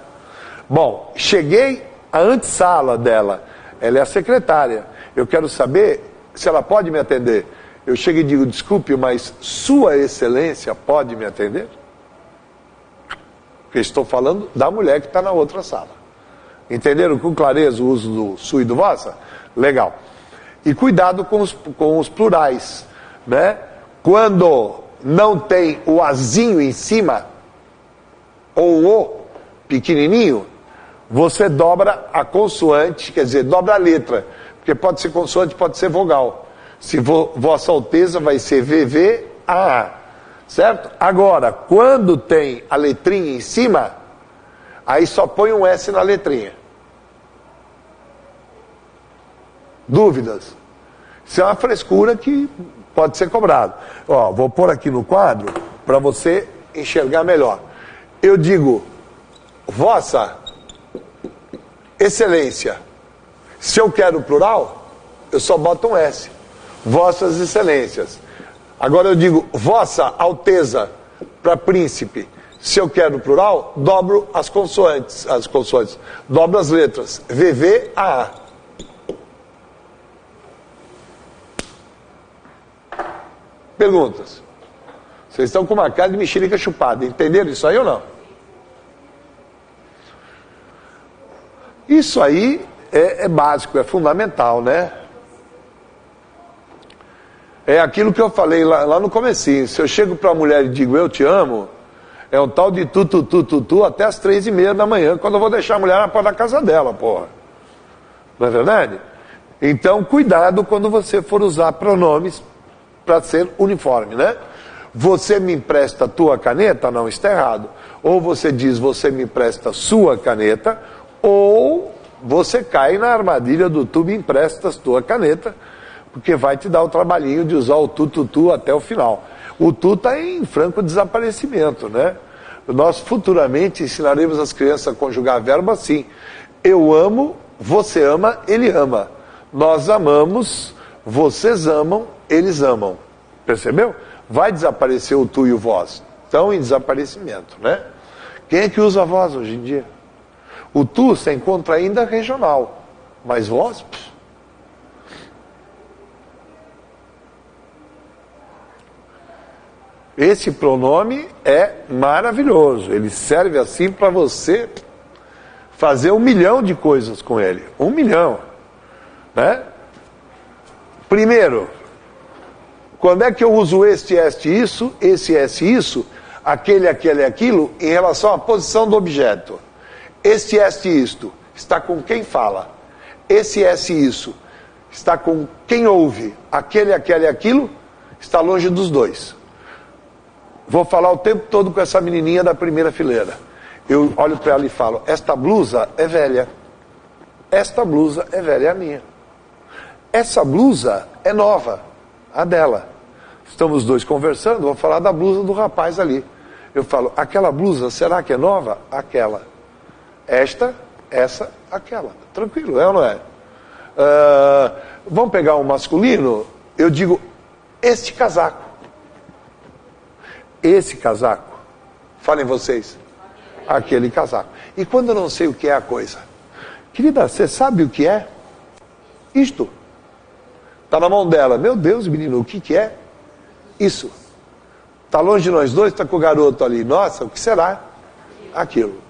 [SPEAKER 1] Bom, cheguei à antessala dela, ela é a secretária. Eu quero saber se ela pode me atender. Eu chego e digo, desculpe, mas Sua Excelência pode me atender? Porque estou falando da mulher que está na outra sala. Entenderam com clareza o uso do sua e do vossa? Legal. E cuidado com os plurais, né? Quando não tem o azinho em cima, ou o pequenininho, você dobra a consoante, quer dizer, dobra a letra. Porque pode ser consoante, pode ser vogal. Se Vossa Alteza vai ser VV, AA. Certo? Agora, quando tem a letrinha em cima, aí só põe um S na letrinha. Dúvidas? Isso é uma frescura que pode ser cobrado. Ó, vou pôr aqui no quadro para você enxergar melhor. eu digo Vossa Excelência. Se eu quero plural, eu só boto um S. Vossas Excelências. Agora eu digo Vossa Alteza para príncipe. Se eu quero plural, dobro as consoantes, dobro as letras. VV, AA. Perguntas? Vocês estão com uma cara de mexerica chupada. Entenderam isso aí ou não? Isso aí é básico, é fundamental, né? É aquilo que eu falei lá no comecinho. Se eu chego para a mulher e digo eu te amo, é um tal de tu até as 3:30 da manhã, quando eu vou deixar a mulher na porta da casa dela, porra. Não é verdade? Então, cuidado quando você for usar pronomes para ser uniforme, né? Você me empresta tua caneta? Não, está errado. Ou você diz você me empresta sua caneta, ou você cai na armadilha do tu me emprestas tua caneta, porque vai te dar o trabalhinho de usar o tu até o final. O tu está em franco desaparecimento, né? Nós futuramente ensinaremos as crianças a conjugar verbo assim. Eu amo, você ama, ele ama. Nós amamos, vocês amam, eles amam. Percebeu? Vai desaparecer o tu e o vós. Estão em desaparecimento, né? Quem é que usa vós hoje em dia? O tu você encontra ainda regional, mas vós... Esse pronome é maravilhoso. Ele serve assim para você fazer 1 milhão de coisas com ele. 1 milhão. Né? Primeiro, quando é que eu uso este, isso, esse, isso, aquele, aquilo, em relação à posição do objeto? Este, isto, está com quem fala. Esse, isso, está com quem ouve. Aquele, aquilo, está longe dos dois. Vou falar o tempo todo com essa menininha da primeira fileira. Eu olho para ela e falo, esta blusa é velha. Esta blusa é velha, é a minha. Essa blusa é nova, a dela. Estamos os dois conversando, vou falar da blusa do rapaz ali. Eu falo, aquela blusa, será que é nova? Aquela. Esta, essa, aquela. Tranquilo, é ou não é? Vamos pegar um masculino? Eu digo, este casaco. Esse casaco, falem vocês, aquele casaco. E quando eu não sei o que é a coisa? Querida, você sabe o que é? Isto. Está na mão dela. Meu Deus, menino, o que é? Isso. Está longe de nós dois, está com o garoto ali. Nossa, o que será? Aquilo.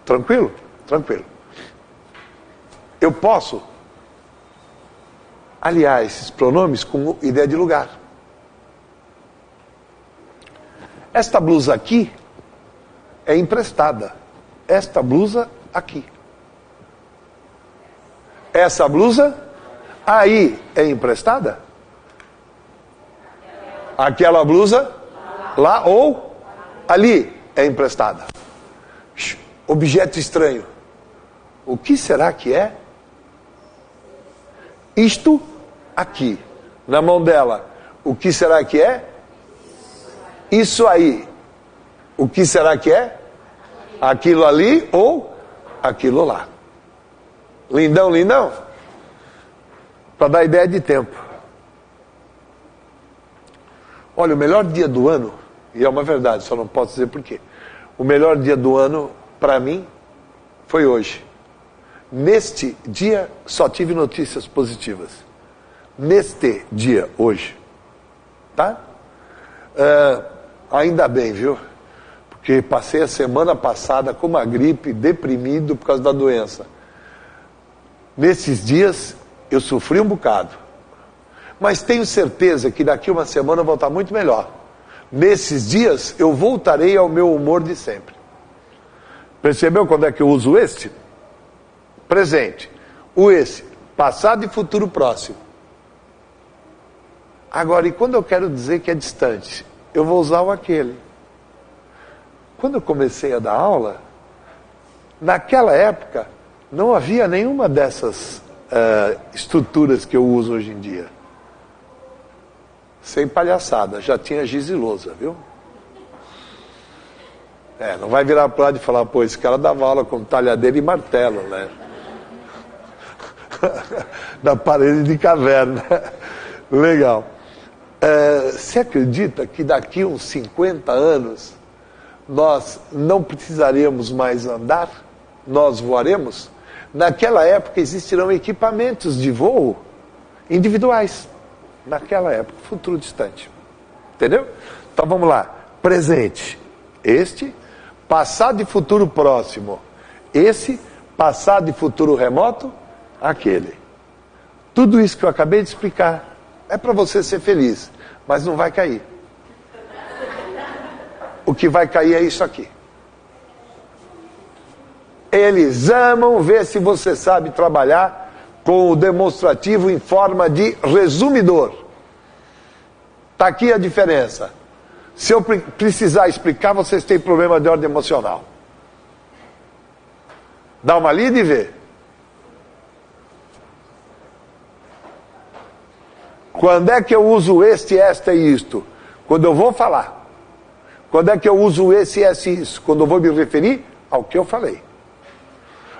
[SPEAKER 1] Tranquilo? Tranquilo. Eu posso aliar esses pronomes com ideia de lugar. Esta blusa aqui é emprestada. Esta blusa aqui. Essa blusa aí é emprestada? Aquela blusa lá ou ali é emprestada. Objeto estranho. O que será que é? Isto aqui. Na mão dela. O que será que é? Isso aí, o que será que é? Aquilo ali ou aquilo lá? Lindão, lindão? Para dar ideia de tempo. Olha, o melhor dia do ano, e é uma verdade, só não posso dizer por quê. O melhor dia do ano, para mim, foi hoje. Neste dia, só tive notícias positivas. Neste dia, hoje. Tá? Ainda bem, viu? Porque passei a semana passada com uma gripe, deprimido por causa da doença. Nesses dias, eu sofri um bocado. Mas tenho certeza que daqui uma semana eu vou estar muito melhor. Nesses dias, eu voltarei ao meu humor de sempre. Percebeu quando é que eu uso este? Presente. O esse. Passado e futuro próximo. Agora, e quando eu quero dizer que é distante? Eu vou usar o aquele. Quando eu comecei a dar aula, naquela época, não havia nenhuma dessas estruturas que eu uso hoje em dia. Sem palhaçada, já tinha giz e lousa, viu? Não vai virar pro lado e falar, pô, esse cara dava aula com talhadeira e martelo, né? Da parede de caverna. Legal. Você acredita que daqui uns 50 anos nós não precisaríamos mais andar? Nós voaremos? Naquela época existirão equipamentos de voo individuais. Naquela época, futuro distante. Entendeu? Então vamos lá. Presente, este. Passado e futuro próximo, esse. Passado e futuro remoto, aquele. Tudo isso que eu acabei de explicar é para você ser feliz, mas não vai cair. O que vai cair é isso aqui. Eles amam ver se você sabe trabalhar com o demonstrativo em forma de resumidor. Está aqui a diferença. Se eu precisar explicar, vocês têm problema de ordem emocional. Dá uma lida e vê. Quando é que eu uso este, esta e isto? Quando eu vou falar. Quando é que eu uso esse, esse e isso? Quando eu vou me referir ao que eu falei.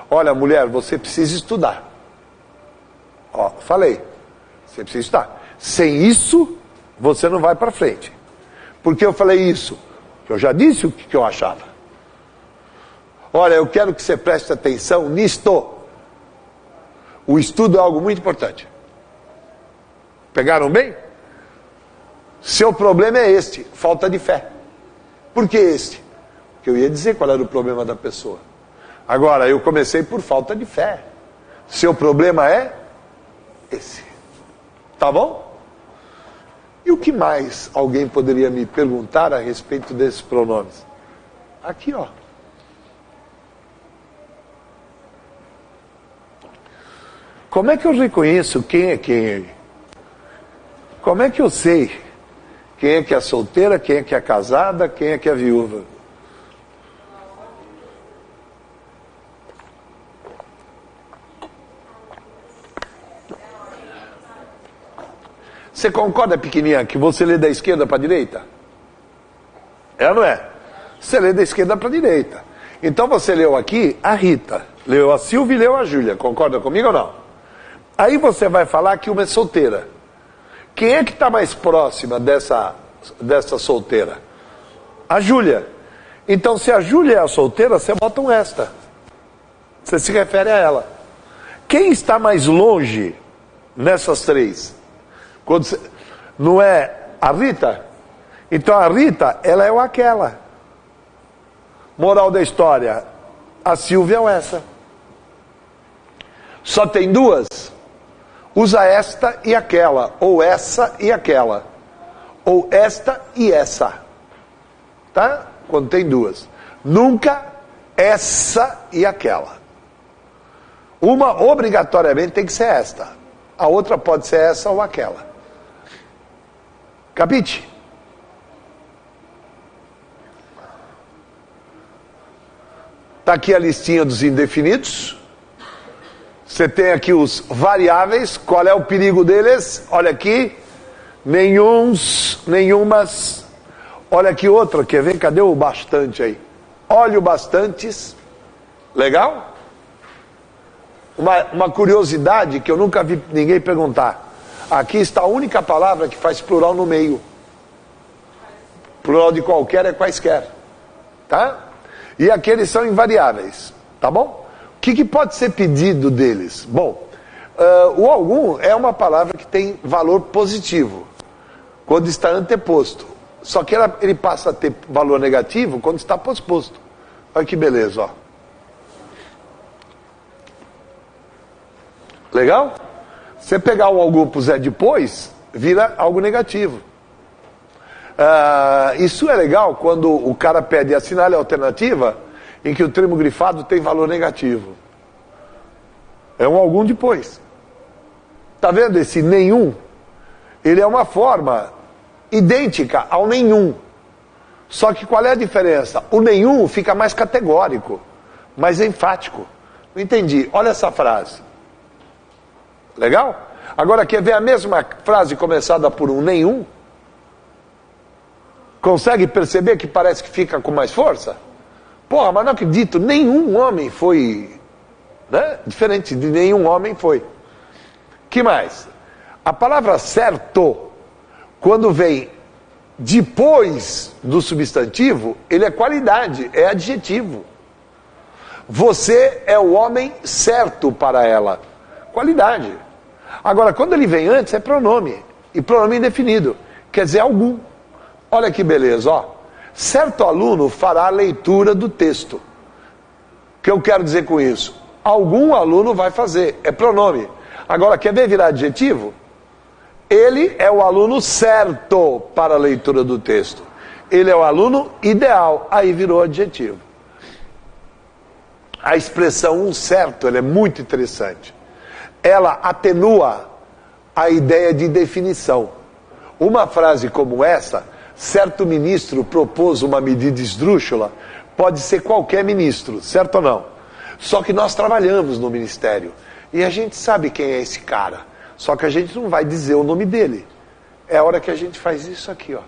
[SPEAKER 1] Olha, mulher, você precisa estudar. Ó, falei. Você precisa estudar. Sem isso, você não vai para frente. Por que eu falei isso? Eu já disse o que eu achava. Olha, eu quero que você preste atenção nisto. O estudo é algo muito importante. Pegaram bem? Seu problema é este, falta de fé. Por que este? Porque eu ia dizer qual era o problema da pessoa. Agora, eu comecei por falta de fé. Seu problema é esse. Tá bom? E o que mais alguém poderia me perguntar a respeito desses pronomes? Aqui, ó. Como é que eu reconheço quem é quem? Como é que eu sei quem é que é solteira, quem é que é casada, quem é que é viúva? Você concorda, pequenininha, que você lê da esquerda para a direita? É ou não é? Você lê da esquerda para a direita. Então você leu aqui a Rita, leu a Silvia e leu a Júlia. Concorda comigo ou não? Aí você vai falar que uma é solteira. Quem é que está mais próxima dessa solteira? A Júlia. Então, se a Júlia é a solteira, você bota um esta. Você se refere a ela. Quem está mais longe nessas três? Não é a Rita? Então a Rita, ela é o aquela. Moral da história, a Silvia é o essa. Só tem duas? Usa esta e aquela, ou essa e aquela, ou esta e essa, tá? Quando tem duas. Nunca essa e aquela. Uma obrigatoriamente tem que ser esta, a outra pode ser essa ou aquela. Capite? Está aqui a listinha dos indefinidos. Você tem aqui os variáveis. Qual é o perigo deles? Olha aqui. Nenhuns, nenhumas. Olha aqui outra. Quer ver? Cadê o bastante aí? Olha o bastantes. Legal? Uma curiosidade que eu nunca vi ninguém perguntar. Aqui está a única palavra que faz plural no meio. Plural de qualquer é quaisquer. Tá? E aqueles são invariáveis. Tá bom? O que pode ser pedido deles? Bom, o algum é uma palavra que tem valor positivo quando está anteposto. Só que ele passa a ter valor negativo quando está posposto. Olha que beleza, ó. Legal? Você pegar o algum e puser depois, vira algo negativo. Isso é legal quando o cara pede assinale a alternativa em que o termo grifado tem valor negativo. É um algum depois. Tá vendo esse nenhum? Ele é uma forma idêntica ao nenhum. Só que qual é a diferença? O nenhum fica mais categórico, mais enfático. Não entendi. Olha essa frase. Legal? Agora quer ver a mesma frase começada por um nenhum? Consegue perceber que parece que fica com mais força? Porra, mas não acredito, nenhum homem foi, né? Diferente de nenhum homem foi. Que mais? A palavra certo, quando vem depois do substantivo, ele é qualidade, é adjetivo. Você é o homem certo para ela. Qualidade. Agora, quando ele vem antes, é pronome. E pronome indefinido. Quer dizer, algum. Olha que beleza, ó. Certo aluno fará a leitura do texto. O que eu quero dizer com isso? Algum aluno vai fazer. É pronome. Agora, quer ver virar adjetivo? Ele é o aluno certo para a leitura do texto. Ele é o aluno ideal. Aí virou adjetivo. A expressão um certo, ela é muito interessante. Ela atenua a ideia de definição. Uma frase como essa, certo ministro propôs uma medida esdrúxula, pode ser qualquer ministro, certo ou não? Só que nós trabalhamos no ministério e a gente sabe quem é esse cara. Só que a gente não vai dizer o nome dele. É a hora que a gente faz isso aqui, ó.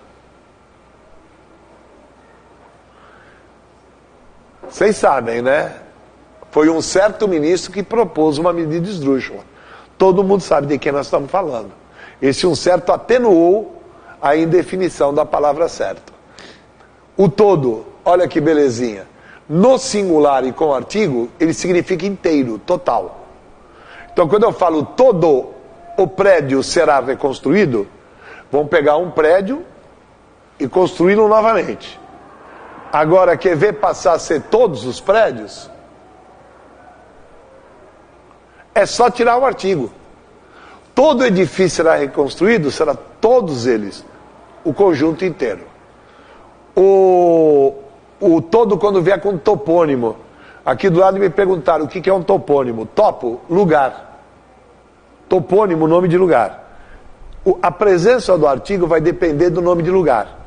[SPEAKER 1] Vocês sabem, né? Foi um certo ministro que propôs uma medida esdrúxula. Todo mundo sabe de quem nós estamos falando. Esse um certo atenuou a indefinição da palavra certo. O todo, olha que belezinha. No singular e com artigo, ele significa inteiro, total. Então, quando eu falo todo o prédio será reconstruído, vamos pegar um prédio e construí-lo novamente. Agora, quer ver passar a ser todos os prédios? É só tirar o artigo. Todo edifício será reconstruído, será todos eles, o conjunto inteiro. O todo, quando vier com topônimo, aqui do lado me perguntaram o que é um topônimo. Topo, lugar. Topônimo, nome de lugar. A presença do artigo vai depender do nome de lugar.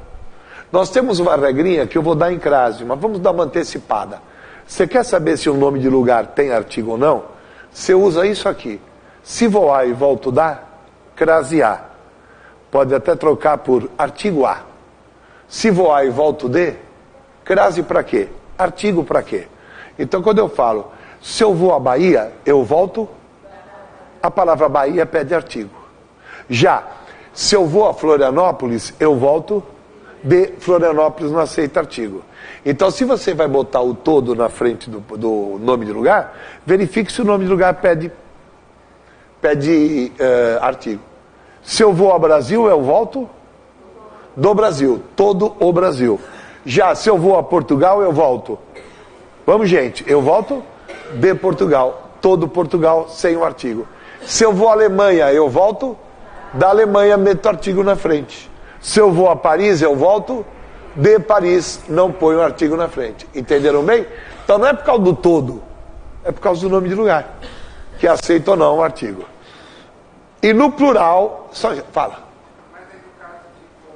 [SPEAKER 1] Nós temos uma regrinha que eu vou dar em crase, mas vamos dar uma antecipada. Você quer saber se o nome de lugar tem artigo ou não? Você usa isso aqui. Se voar e volto dar, crase A. Pode até trocar por artigo A. Se voar e volto de, crase para quê? Artigo para quê? Então, quando eu falo, se eu vou à Bahia, eu volto, a palavra Bahia pede artigo. Já, se eu vou a Florianópolis, eu volto de Florianópolis, não aceita artigo. Então, se você vai botar o todo na frente do nome de lugar, verifique se o nome de lugar pede artigo. Se eu vou ao Brasil, eu volto do Brasil, todo o Brasil. Já, se eu vou a Portugal, eu volto. Vamos, gente, eu volto de Portugal, todo Portugal, sem o artigo. Se eu vou à Alemanha, eu volto da Alemanha, meto o artigo na frente. Se eu vou a Paris, eu volto de Paris, não ponho o artigo na frente. Entenderam bem? Então não é por causa do todo, é por causa do nome de lugar, que aceita ou não o artigo. E no plural, só fala.
[SPEAKER 2] Mas aí no caso, tipo,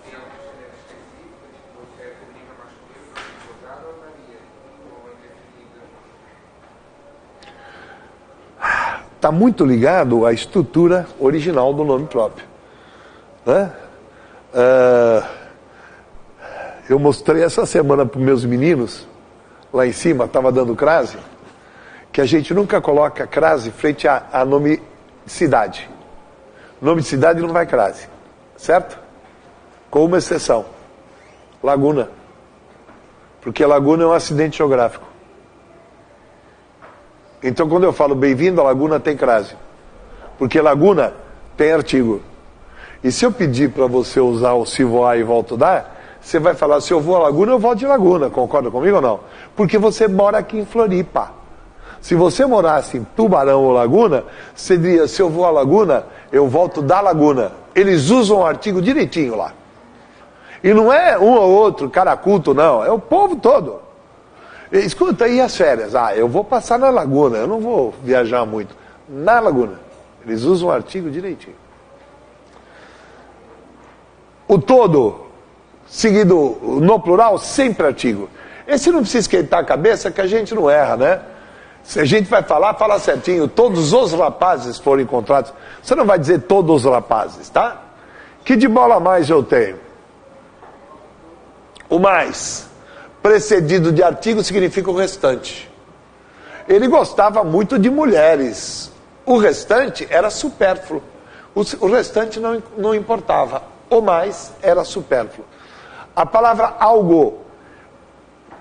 [SPEAKER 2] tem alguma maneira específica, tipo, se é feminino ou masculino, advogado ou varia? Ou é definido?
[SPEAKER 1] Está muito ligado à estrutura original do nome próprio. Né? Eu mostrei essa semana para os meus meninos, lá em cima, estava dando crase, que a gente nunca coloca crase frente a nome de cidade. Nome de cidade não vai crase, certo? Com uma exceção, Laguna. Porque Laguna é um acidente geográfico. Então quando eu falo bem-vindo a Laguna, tem crase. Porque Laguna tem artigo. E se eu pedir para você usar o se voar e volto dar, você vai falar, se eu vou a Laguna, eu volto de Laguna. Concorda comigo ou não? Porque você mora aqui em Floripa. Se você morasse em Tubarão ou Laguna, você diria, se eu vou a Laguna, eu volto da Laguna. Eles usam o artigo direitinho lá. E não é um ou outro cara culto, não. É o povo todo. Escuta, e as férias? Eu vou passar na Laguna, eu não vou viajar muito. Na Laguna. Eles usam o artigo direitinho. O todo, seguido no plural, sempre artigo. Esse não precisa esquentar a cabeça, que a gente não erra, né? Se a gente vai falar, fala certinho. Todos os rapazes foram encontrados. Você não vai dizer todos os rapazes, tá? Que de bola a mais eu tenho? O mais. precedido de artigo significa o restante. Ele gostava muito de mulheres. O restante era supérfluo. O restante não importava. O mais era supérfluo. A palavra algo,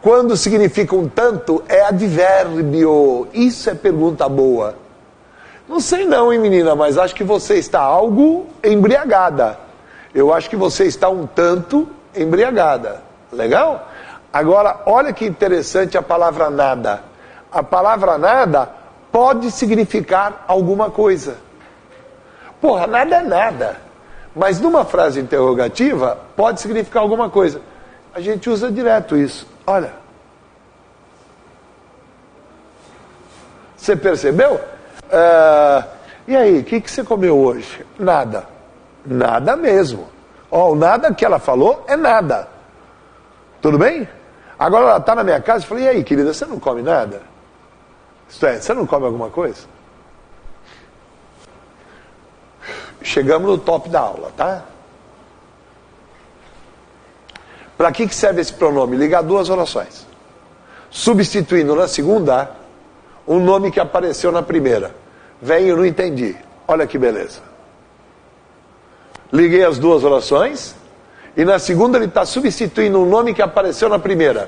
[SPEAKER 1] quando significa um tanto, é advérbio. Isso é pergunta boa. Não sei não, hein, menina, mas acho que você está algo embriagada. Eu acho que você está um tanto embriagada. Legal? Agora, olha que interessante a palavra nada. A palavra nada pode significar alguma coisa. Porra, nada é nada. Mas numa frase interrogativa, pode significar alguma coisa. A gente usa direto isso. Olha. Você percebeu? E aí, o que você comeu hoje? Nada. Nada mesmo. O nada que ela falou é nada. Tudo bem? Agora ela está na minha casa e falei, e aí, querida, você não come nada? Isto é, você não come alguma coisa? Chegamos no top da aula, tá? Para que serve esse pronome? Ligar duas orações. Substituindo na segunda um nome que apareceu na primeira. Vem, eu não entendi. Olha que beleza. Liguei as duas orações e na segunda ele está substituindo um nome que apareceu na primeira.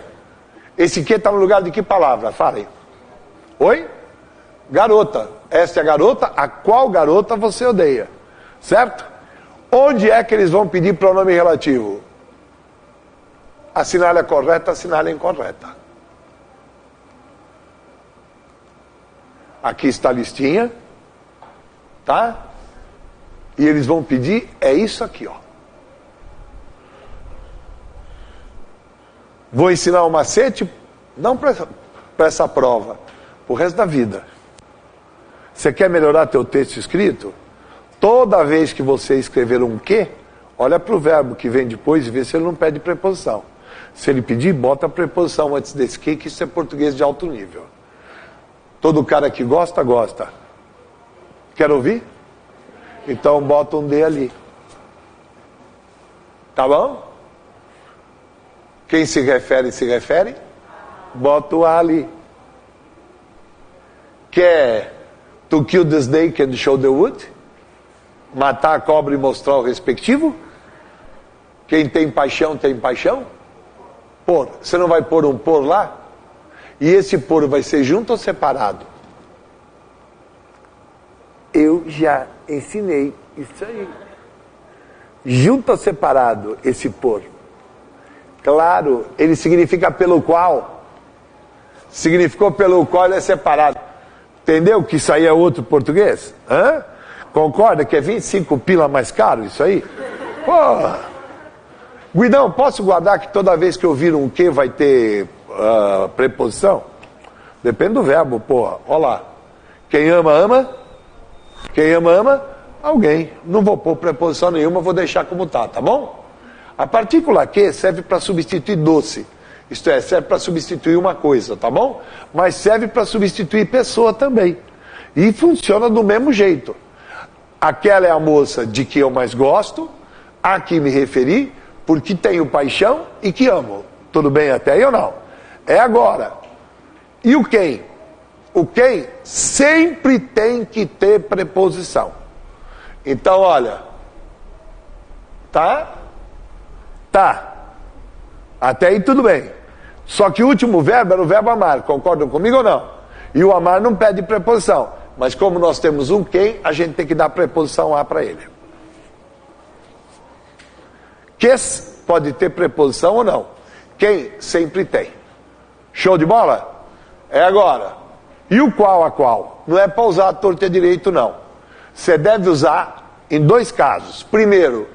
[SPEAKER 1] Esse que está no lugar de que palavra? Falem. Oi? Garota. Esta é a garota, a qual garota você odeia. Certo? Onde é que eles vão pedir pronome relativo? Assinale a correta, assinale a incorreta. Aqui está a listinha. Tá? E eles vão pedir, é isso aqui, ó. Vou ensinar um macete, não para essa prova, pro resto da vida. Você quer melhorar teu texto escrito? Toda vez que você escrever um que, olha para o verbo que vem depois e vê se ele não pede preposição. Se ele pedir, bota a preposição antes desse que isso é português de alto nível. Todo cara que gosta, gosta. Quer ouvir? Então bota um D ali. Tá bom? Quem se refere, bota o A ali. Quer to kill the snake and show the wood? Matar a cobra e mostrar o respectivo? Quem tem paixão, tem paixão? Por. Você não vai pôr um por lá? E esse por vai ser junto ou separado? Eu já ensinei isso aí. Junto ou separado, esse por? Claro, ele significa pelo qual. Significou pelo qual ele é separado. Entendeu que isso aí é outro português? Hã? Concorda que é 25 pila mais caro isso aí? Porra! Guidão, posso guardar que toda vez que eu vir um que vai ter preposição? Depende do verbo, porra. Olha lá. Quem ama, ama. Quem ama, ama. Alguém. Não vou pôr preposição nenhuma, vou deixar como tá bom? A partícula que serve para substituir doce. Isto é, serve para substituir uma coisa, tá bom? Mas serve para substituir pessoa também. E funciona do mesmo jeito. Aquela é a moça de que eu mais gosto, a que me referi, porque tenho paixão e que amo. Tudo bem até aí ou não? É agora. E o quem? O quem sempre tem que ter preposição. Então, olha. Tá? Tá. Até aí tudo bem. Só que o último verbo era o verbo amar. Concordam comigo ou não? E o amar não pede preposição. Mas como nós temos um quem, a gente tem que dar preposição a para ele. Ques pode ter preposição ou não. Quem sempre tem. Show de bola? É agora. E o qual a qual? Não é para usar a torta direito, não. Você deve usar em dois casos. Primeiro,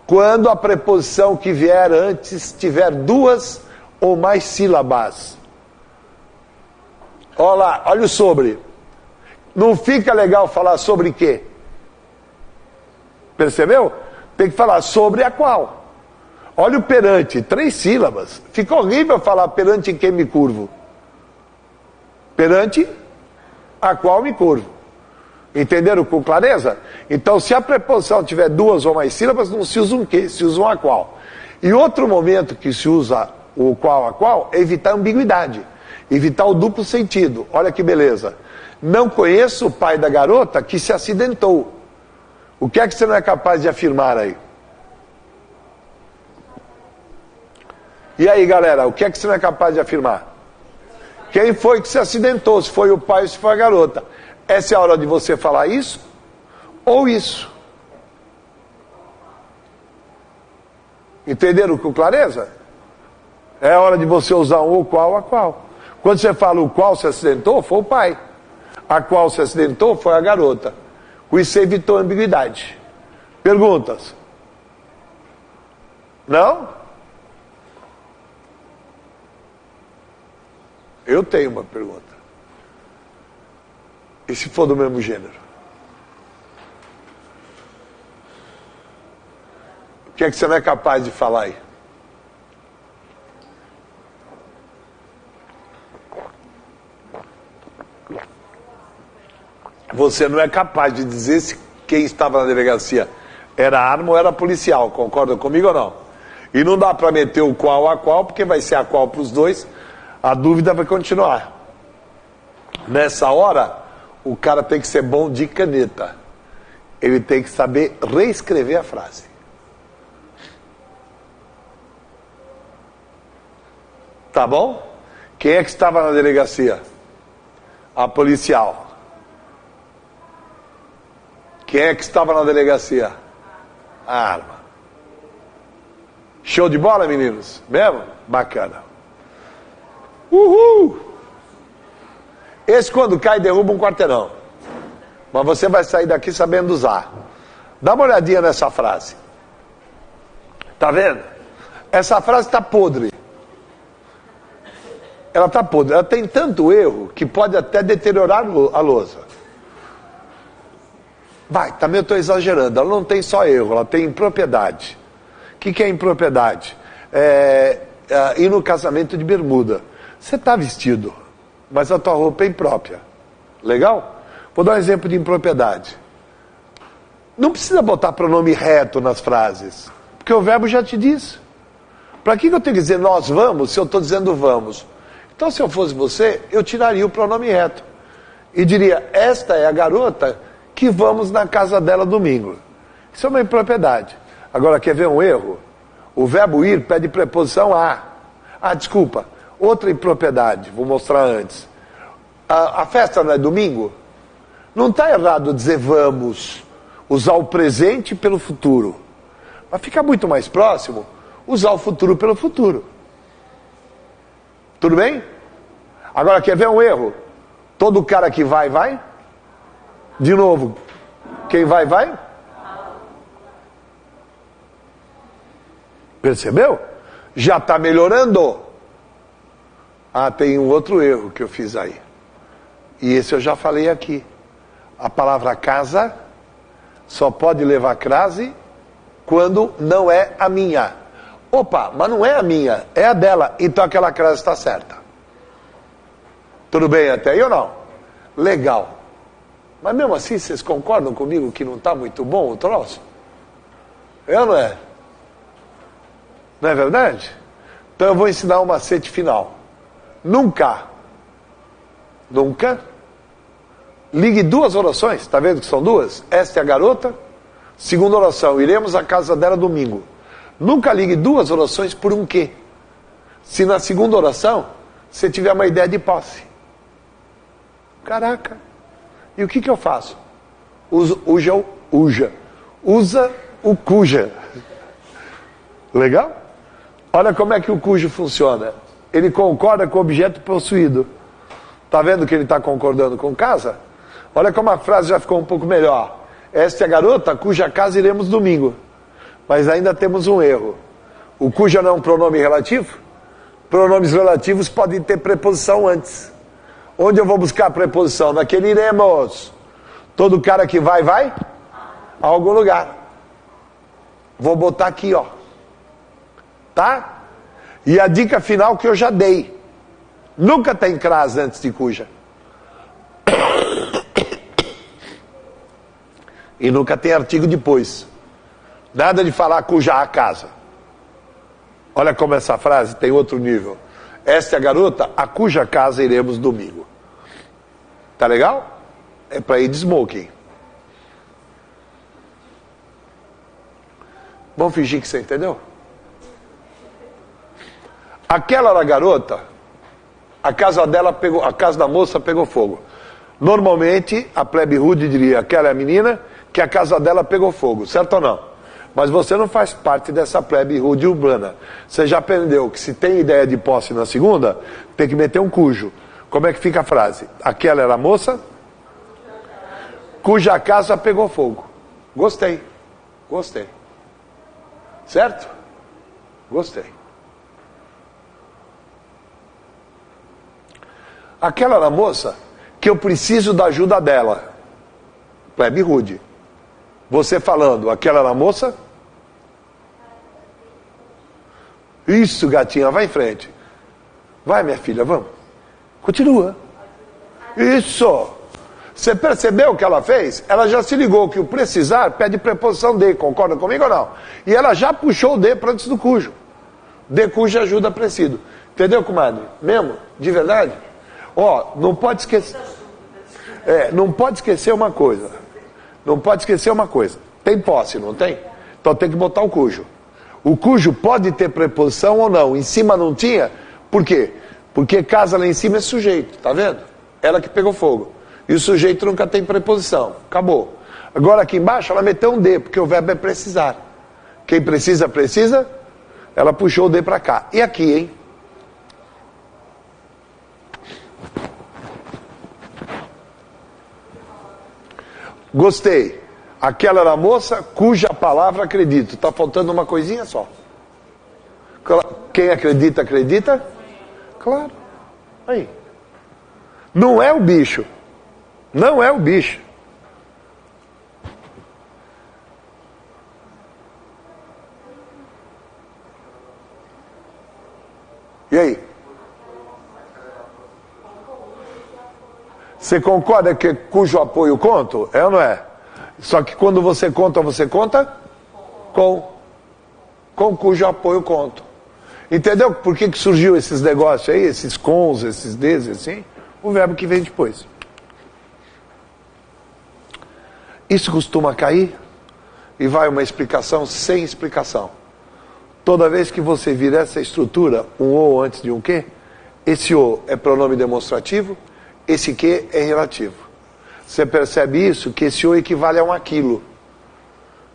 [SPEAKER 1] quando a preposição que vier antes tiver duas ou mais sílabas. Olha lá, olha o sobre. Não fica legal falar sobre quê? Percebeu? Tem que falar sobre a qual. Olha o perante, 3 sílabas. Fica horrível falar perante quem me curvo. Perante a qual me curvo. Entenderam com clareza? Então, se a preposição tiver 2 ou mais sílabas, não se usa um que, se usa um a qual. E outro momento que se usa o qual a qual, é evitar a ambiguidade, evitar o duplo sentido. Olha que beleza. Não conheço o pai da garota que se acidentou. O que é que você não é capaz de afirmar aí? E aí, galera, o que é que você não é capaz de afirmar? Quem foi que se acidentou? Se foi o pai ou se foi a garota? Essa é a hora de você falar isso ou isso. Entenderam com clareza? É a hora de você usar um ou qual a qual. Quando você fala o qual se acidentou, foi o pai. A qual se acidentou foi a garota. Com isso você evitou a ambiguidade. Perguntas? Não? Eu tenho uma pergunta. E se for do mesmo gênero? O que é que você não é capaz de falar aí? Você não é capaz de dizer se quem estava na delegacia era arma ou era policial, concorda comigo ou não? E não dá para meter o qual a qual, porque vai ser a qual para os dois, a dúvida vai continuar. Nessa hora, o cara tem que ser bom de caneta. Ele tem que saber reescrever a frase. Tá bom? Quem é que estava na delegacia? A policial. Quem é que estava na delegacia? A arma. Show de bola, meninos? Mesmo? Bacana. Uhul! Esse quando cai derruba um quarteirão. Mas você vai sair daqui sabendo usar. Dá uma olhadinha nessa frase. Tá vendo? Essa frase está podre. Ela está podre. Ela tem tanto erro que pode até deteriorar a lousa. Vai, também eu estou exagerando. Ela não tem só erro, ela tem impropriedade. O que é impropriedade? Ir no casamento de bermuda. Você está vestido, mas a tua roupa é imprópria. Legal? Vou dar um exemplo de impropriedade. Não precisa botar pronome reto nas frases, porque o verbo já te diz. Para que eu tenho que dizer nós vamos se eu estou dizendo vamos? Então, se eu fosse você, eu tiraria o pronome reto e diria, esta é a garota que vamos na casa dela domingo. Isso é uma impropriedade. Agora, quer ver um erro? O verbo ir pede preposição a. Desculpa. Outra impropriedade, vou mostrar antes. A festa não é domingo? Não está errado dizer vamos, usar o presente pelo futuro. Mas fica muito mais próximo usar o futuro pelo futuro. Tudo bem? Agora, quer ver um erro? Todo cara que vai, vai? De novo, quem vai, vai? Percebeu? Já está melhorando. Tem um outro erro que eu fiz aí. E esse eu já falei aqui. A palavra casa só pode levar crase quando não é a minha. Opa, mas não é a minha, é a dela. Então aquela crase está certa. Tudo bem até aí ou não? Legal. Mas mesmo assim, vocês concordam comigo que não está muito bom o troço? Eu não é? Não é verdade? Então eu vou ensinar um macete final. Nunca ligue duas orações. Está vendo que são duas? Esta é a garota. Segunda oração, iremos à casa dela domingo. Nunca ligue duas orações por um quê? Se na segunda oração você tiver uma ideia de posse. Caraca. E o que eu faço? Usa o cuja. Legal? Olha como é que o cujo funciona. Ele concorda com o objeto possuído. Está vendo que ele está concordando com casa? Olha como a frase já ficou um pouco melhor. Esta é a garota cuja casa iremos domingo. Mas ainda temos um erro. O cuja não é um pronome relativo? Pronomes relativos podem ter preposição antes. Onde eu vou buscar a preposição? Naquele iremos. Todo cara que vai, vai a algum lugar. Vou botar aqui, ó. Tá? E a dica final que eu já dei. Nunca tem crase antes de cuja. E nunca tem artigo depois. Nada de falar cuja a casa. Olha como essa frase tem outro nível. Esta é a garota a cuja casa iremos domingo. Tá legal? É para ir de smoking. Vamos fingir que você entendeu? Aquela era a garota, a casa dela pegou, a casa da moça pegou fogo. Normalmente, a plebe rude diria, aquela é a menina que a casa dela pegou fogo, certo ou não? Mas você não faz parte dessa plebe rude urbana. Você já aprendeu que se tem ideia de posse na segunda, tem que meter um cujo. Como é que fica a frase? Aquela era a moça cuja casa pegou fogo. Gostei. Gostei. Certo? Gostei. Aquela era a moça que eu preciso da ajuda dela. Plebe rude. Você falando, aquela era a moça? Isso, gatinha, vai em frente. Vai, minha filha, vamos. Continua. Isso. Você percebeu o que ela fez? Ela já se ligou que o precisar pede preposição de, concorda comigo ou não? E ela já puxou o de para antes do cujo. De cujo ajuda preciso. Entendeu, comadre? Mesmo? De verdade? Ó, não pode esquecer. Não pode esquecer uma coisa. Não pode esquecer uma coisa. Tem posse, não tem? Então tem que botar o cujo. O cujo pode ter preposição ou não. Em cima não tinha. Por quê? Porque casa lá em cima é sujeito, tá vendo? Ela que pegou fogo. E o sujeito nunca tem preposição. Acabou. Agora aqui embaixo ela meteu um de, porque o verbo é precisar. Quem precisa, precisa. Ela puxou o de para cá. E aqui, hein? Gostei. Aquela era a moça cuja palavra acredito. Está faltando uma coisinha só. Quem acredita, acredita? Claro. Aí. Não é o bicho. Não é o bicho. E aí? Você concorda que cujo apoio conto? É ou não é? Só que quando você conta com cujo apoio conto. Entendeu por que surgiu esses negócios aí, esses cons, esses des, assim? O verbo que vem depois. Isso costuma cair e vai uma explicação sem explicação. Toda vez que você vir essa estrutura, um ou antes de um que, esse o é pronome demonstrativo, esse que é relativo. Você percebe isso? Que esse o equivale a um aquilo.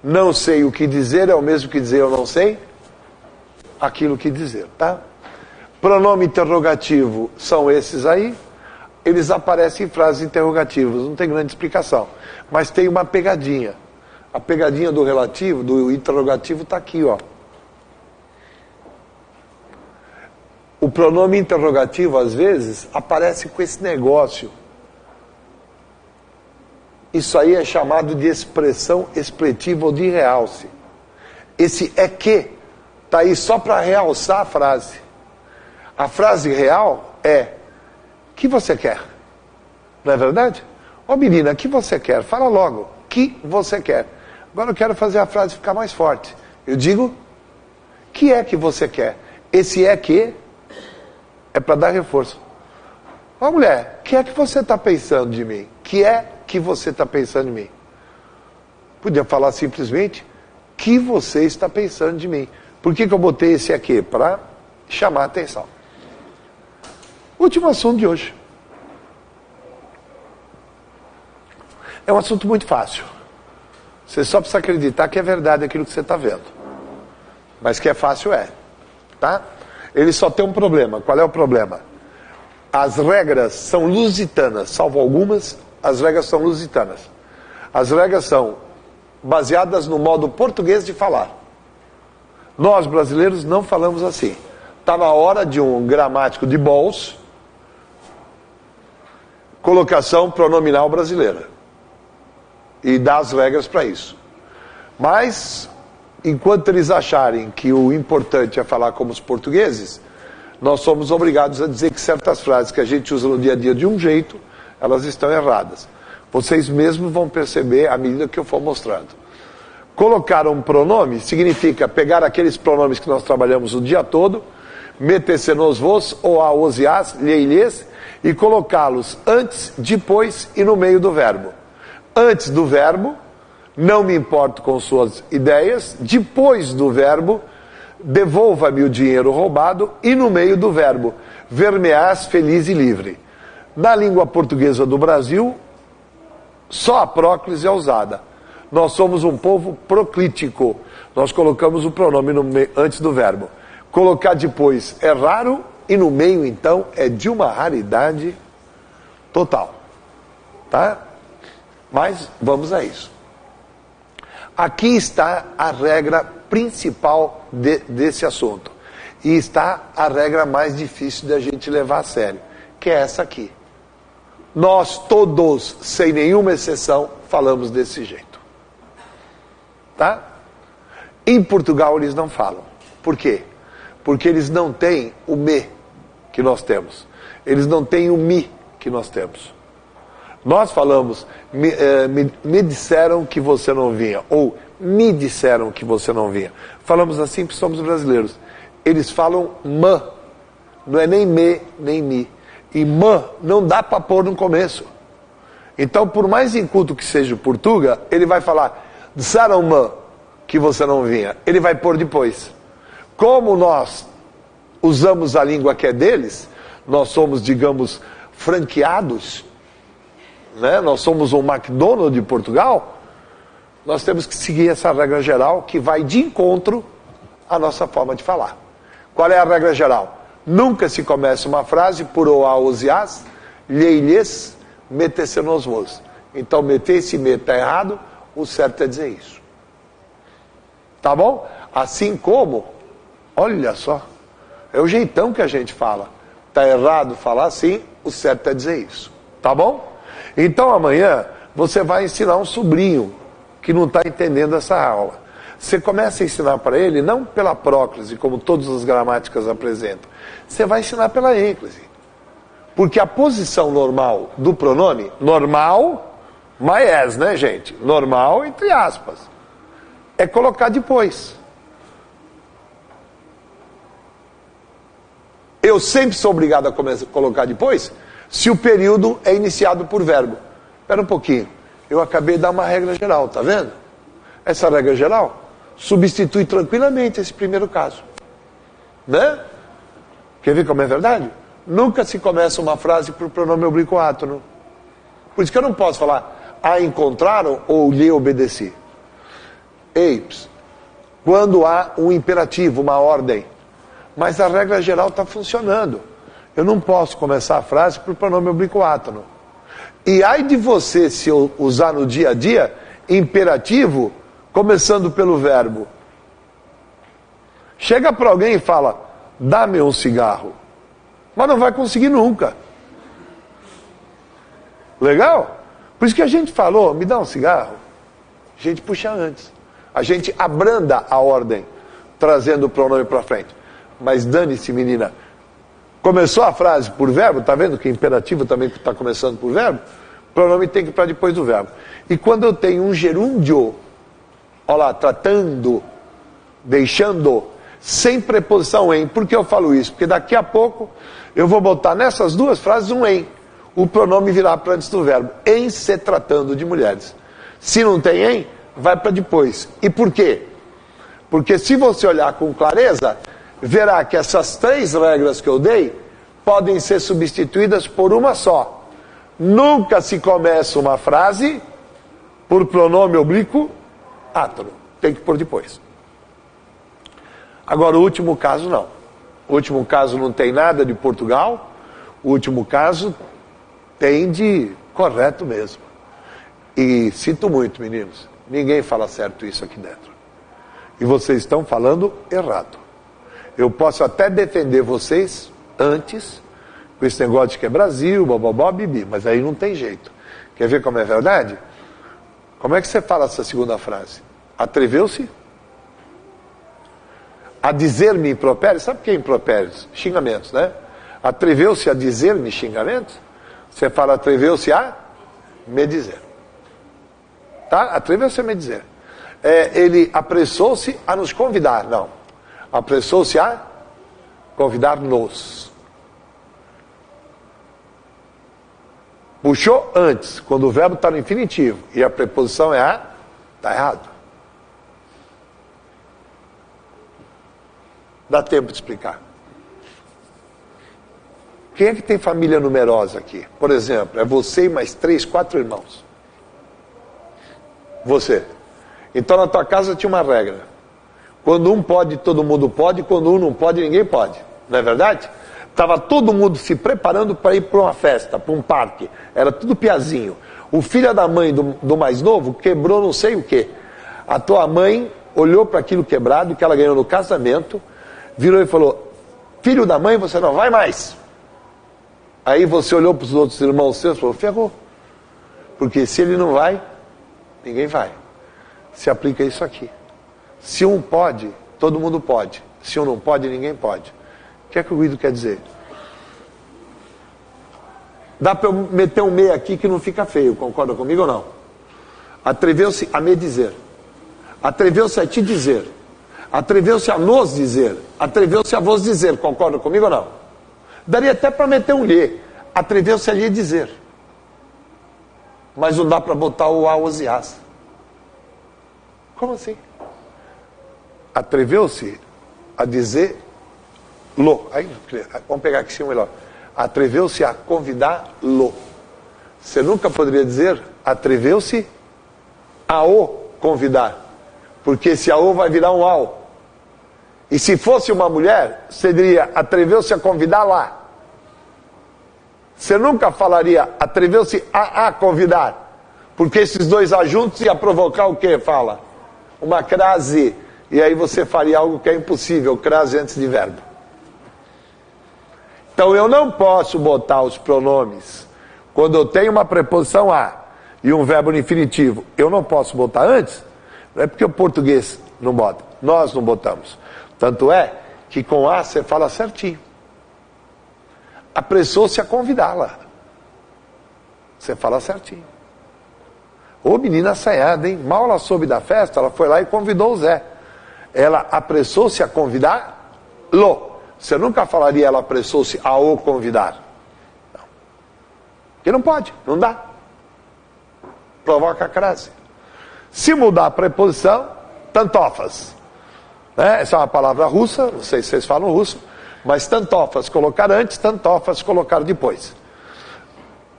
[SPEAKER 1] Não sei o que dizer é o mesmo que dizer eu não sei aquilo que dizer, tá? Pronome interrogativo são esses aí. Eles aparecem em frases interrogativas, não tem grande explicação. Mas tem uma pegadinha. A pegadinha do relativo, do interrogativo, está aqui, ó. O pronome interrogativo, às vezes, aparece com esse negócio. Isso aí é chamado de expressão expletiva ou de realce. Esse é que está aí só para realçar a frase. A frase real é: que você quer? Não é verdade? Ô menina, que você quer? Fala logo. Que você quer? Agora eu quero fazer a frase ficar mais forte. Eu digo: que é que você quer? Esse é que é para dar reforço. Ó mulher, que é que você está pensando de mim? Que é que você está pensando de mim? Podia falar simplesmente: que você está pensando de mim? Por que eu botei esse aqui? Para chamar a atenção. Último assunto de hoje. É um assunto muito fácil. Você só precisa acreditar que é verdade aquilo que você está vendo. Mas que é fácil é. Tá? Ele só tem um problema. Qual é o problema? As regras são lusitanas. Salvo algumas, as regras são lusitanas. As regras são baseadas no modo português de falar. Nós, brasileiros, não falamos assim. Está na hora de um gramático de Bols, colocação pronominal brasileira. E dar as regras para isso. Mas, enquanto eles acharem que o importante é falar como os portugueses, nós somos obrigados a dizer que certas frases que a gente usa no dia a dia de um jeito, elas estão erradas. Vocês mesmos vão perceber à medida que eu for mostrando. Colocar um pronome significa pegar aqueles pronomes que nós trabalhamos o dia todo, meter-se nos vos, ou a os e as, lhe e lhes, e colocá-los antes, depois e no meio do verbo. Antes do verbo, não me importo com suas ideias. Depois do verbo, devolva-me o dinheiro roubado. E no meio do verbo, ver-me-ás feliz e livre. Na língua portuguesa do Brasil, só a próclise é usada. Nós somos um povo proclítico. Nós colocamos o pronome antes do verbo. Colocar depois é raro e no meio, então, é de uma raridade total. Tá? Mas vamos a isso. Aqui está a regra principal desse assunto. E está a regra mais difícil da gente levar a sério, que é essa aqui. Nós todos, sem nenhuma exceção, falamos desse jeito. Tá? Em Portugal eles não falam. Por quê? Porque eles não têm o me que nós temos. Eles não têm o mi que nós temos. Nós falamos, me disseram que você não vinha, ou me disseram que você não vinha. Falamos assim porque somos brasileiros. Eles falam mã, não é nem me, nem mi. E mã não dá para pôr no começo. Então, por mais inculto que seja o Portuga, ele vai falar, disseram mã que você não vinha. Ele vai pôr depois. Como nós usamos a língua que é deles, nós somos, digamos, franqueados, né? Nós somos um McDonald's de Portugal, nós temos que seguir essa regra geral que vai de encontro à nossa forma de falar. Qual é a regra geral? Nunca se começa uma frase por o, a, os e as, lhe e lhes, meter-se nos vos. Então, meter esse me está errado, o certo é dizer isso. Tá bom? Assim como, olha só, é o jeitão que a gente fala. Está errado falar assim, o certo é dizer isso. Tá bom? Então amanhã você vai ensinar um sobrinho que não está entendendo essa aula. Você começa a ensinar para ele, não pela próclise, como todas as gramáticas apresentam. Você vai ensinar pela ênclise. Porque a posição normal do pronome, normal, my as, né, gente? Normal, entre aspas. É colocar depois. Eu sempre sou obrigado a colocar depois, se o período é iniciado por verbo. Espera um pouquinho. Eu acabei de dar uma regra geral, tá vendo? Essa regra geral substitui tranquilamente esse primeiro caso. Né? Quer ver como é verdade? Nunca se começa uma frase por pronome oblíquo átono. Por isso que eu não posso falar a encontraram ou lhe obedeci. Eips. Quando há um imperativo, uma ordem. Mas a regra geral está funcionando. Eu não posso começar a frase por pronome oblíquo átono. E ai de você se eu usar no dia a dia imperativo, começando pelo verbo. Chega para alguém e fala, dá-me um cigarro. Mas não vai conseguir nunca. Legal? Por isso que a gente falou, me dá um cigarro. A gente puxa antes. A gente abranda a ordem, trazendo o pronome para frente. Mas dane-se, menina. Começou a frase por verbo, tá vendo que imperativo também está começando por verbo? O pronome tem que ir para depois do verbo. E quando eu tenho um gerúndio, olha lá, tratando, deixando, sem preposição em. Por que eu falo isso? Porque daqui a pouco eu vou botar nessas duas frases um em. O pronome virá para antes do verbo. Em se tratando de mulheres. Se não tem em, vai para depois. E por quê? Porque se você olhar com clareza, verá que essas três regras que eu dei podem ser substituídas por uma só. Nunca se começa uma frase por pronome oblíquo átono. Tem que pôr depois. Agora, o último caso não. O último caso não tem nada de Portugal. O último caso tem de correto mesmo. E sinto muito, meninos. Ninguém fala certo isso aqui dentro. E vocês estão falando errado. Eu posso até defender vocês antes, com esse negócio de que é Brasil, bababá, bibi, mas aí não tem jeito. Quer ver como é verdade? Como é que você fala essa segunda frase? Atreveu-se a dizer-me impropérios? Sabe o que é impropérios? Xingamentos, né? Atreveu-se a dizer-me xingamentos? Você fala atreveu-se a me dizer. Tá? Atreveu-se a me dizer. ele apressou-se a nos convidar. Não. Apressou-se a convidar-nos. Puxou antes, quando o verbo está no infinitivo e a preposição é a, está errado. Dá tempo de explicar. Quem é que tem família numerosa aqui? Por exemplo, é você e mais 3, 4 irmãos. Você. Então na tua casa tinha uma regra. Quando um pode, todo mundo pode. Quando um não pode, ninguém pode. Não é verdade? Estava todo mundo se preparando para ir para uma festa, para um parque. Era tudo piazinho. O filho da mãe do mais novo quebrou não sei o quê. A tua mãe olhou para aquilo quebrado que ela ganhou no casamento, virou e falou: filho da mãe, você não vai mais. Aí você olhou para os outros irmãos seus e falou: ferrou. Porque se ele não vai, ninguém vai. Se aplica isso aqui. Se um pode, todo mundo pode. Se um não pode, ninguém pode. O que é que o Guido quer dizer? Dá para eu meter um me aqui que não fica feio, concorda comigo ou não? Atreveu-se a me dizer. Atreveu-se a te dizer. Atreveu-se a nos dizer. Atreveu-se a vos dizer, concorda comigo ou não? Daria até para meter um lhe. Atreveu-se a lhe dizer. Mas não dá para botar o a, os e as. Como assim? Atreveu-se a dizer lo. Aí, vamos pegar aqui sim melhor. Atreveu-se a convidá-lo. Você nunca poderia dizer atreveu-se a o convidar. Porque esse a o vai virar um ao. E se fosse uma mulher, você diria atreveu-se a convidá-la. Você nunca falaria atreveu-se a convidar. Porque esses dois a juntos ia provocar o quê? Fala. Uma crase. E aí você faria algo que é impossível. Crase antes de verbo. Então eu não posso botar os pronomes. Quando eu tenho uma preposição a e um verbo no infinitivo, eu não posso botar antes. Não é porque o português não bota. Nós não botamos. Tanto é que com a você fala certinho. Apressou-se a convidá-la. Você fala certinho. Ô menina assanhada, hein? Mal ela soube da festa, ela foi lá e convidou o Zé. Ela apressou-se a convidá-lo. Você nunca falaria ela apressou-se a o convidar. Não. Porque não pode, não dá. Provoca a crase. Se mudar a preposição, tantofas. Essa é uma palavra russa, não sei se vocês falam russo, mas tantofas colocar antes, tantofas colocar depois.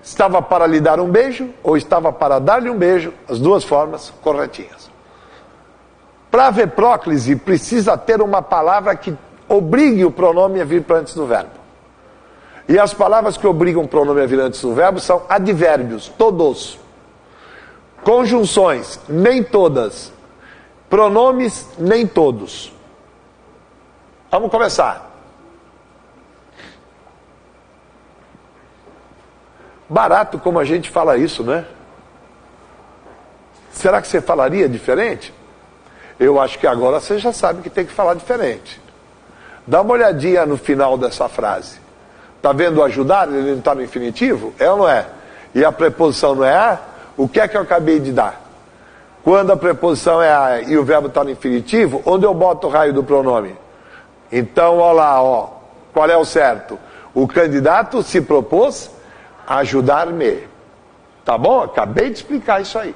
[SPEAKER 1] Estava para lhe dar um beijo, ou estava para dar-lhe um beijo, as duas formas corretinhas. Para haver próclise, precisa ter uma palavra que obrigue o pronome a vir para antes do verbo. E as palavras que obrigam o pronome a vir antes do verbo são advérbios, todos. Conjunções, nem todas. Pronomes, nem todos. Vamos começar. Barato como a gente fala isso, né? Será que você falaria diferente? Eu acho que agora você já sabe que tem que falar diferente. Dá uma olhadinha no final dessa frase. Está vendo ajudar? Ele não está no infinitivo? É ou não é? E a preposição não é a? O que é que eu acabei de dar? Quando a preposição é a e o verbo está no infinitivo, onde eu boto o raio do pronome? Então, olha lá, ó, qual é o certo? O candidato se propôs a ajudar-me. Tá bom? Acabei de explicar isso aí.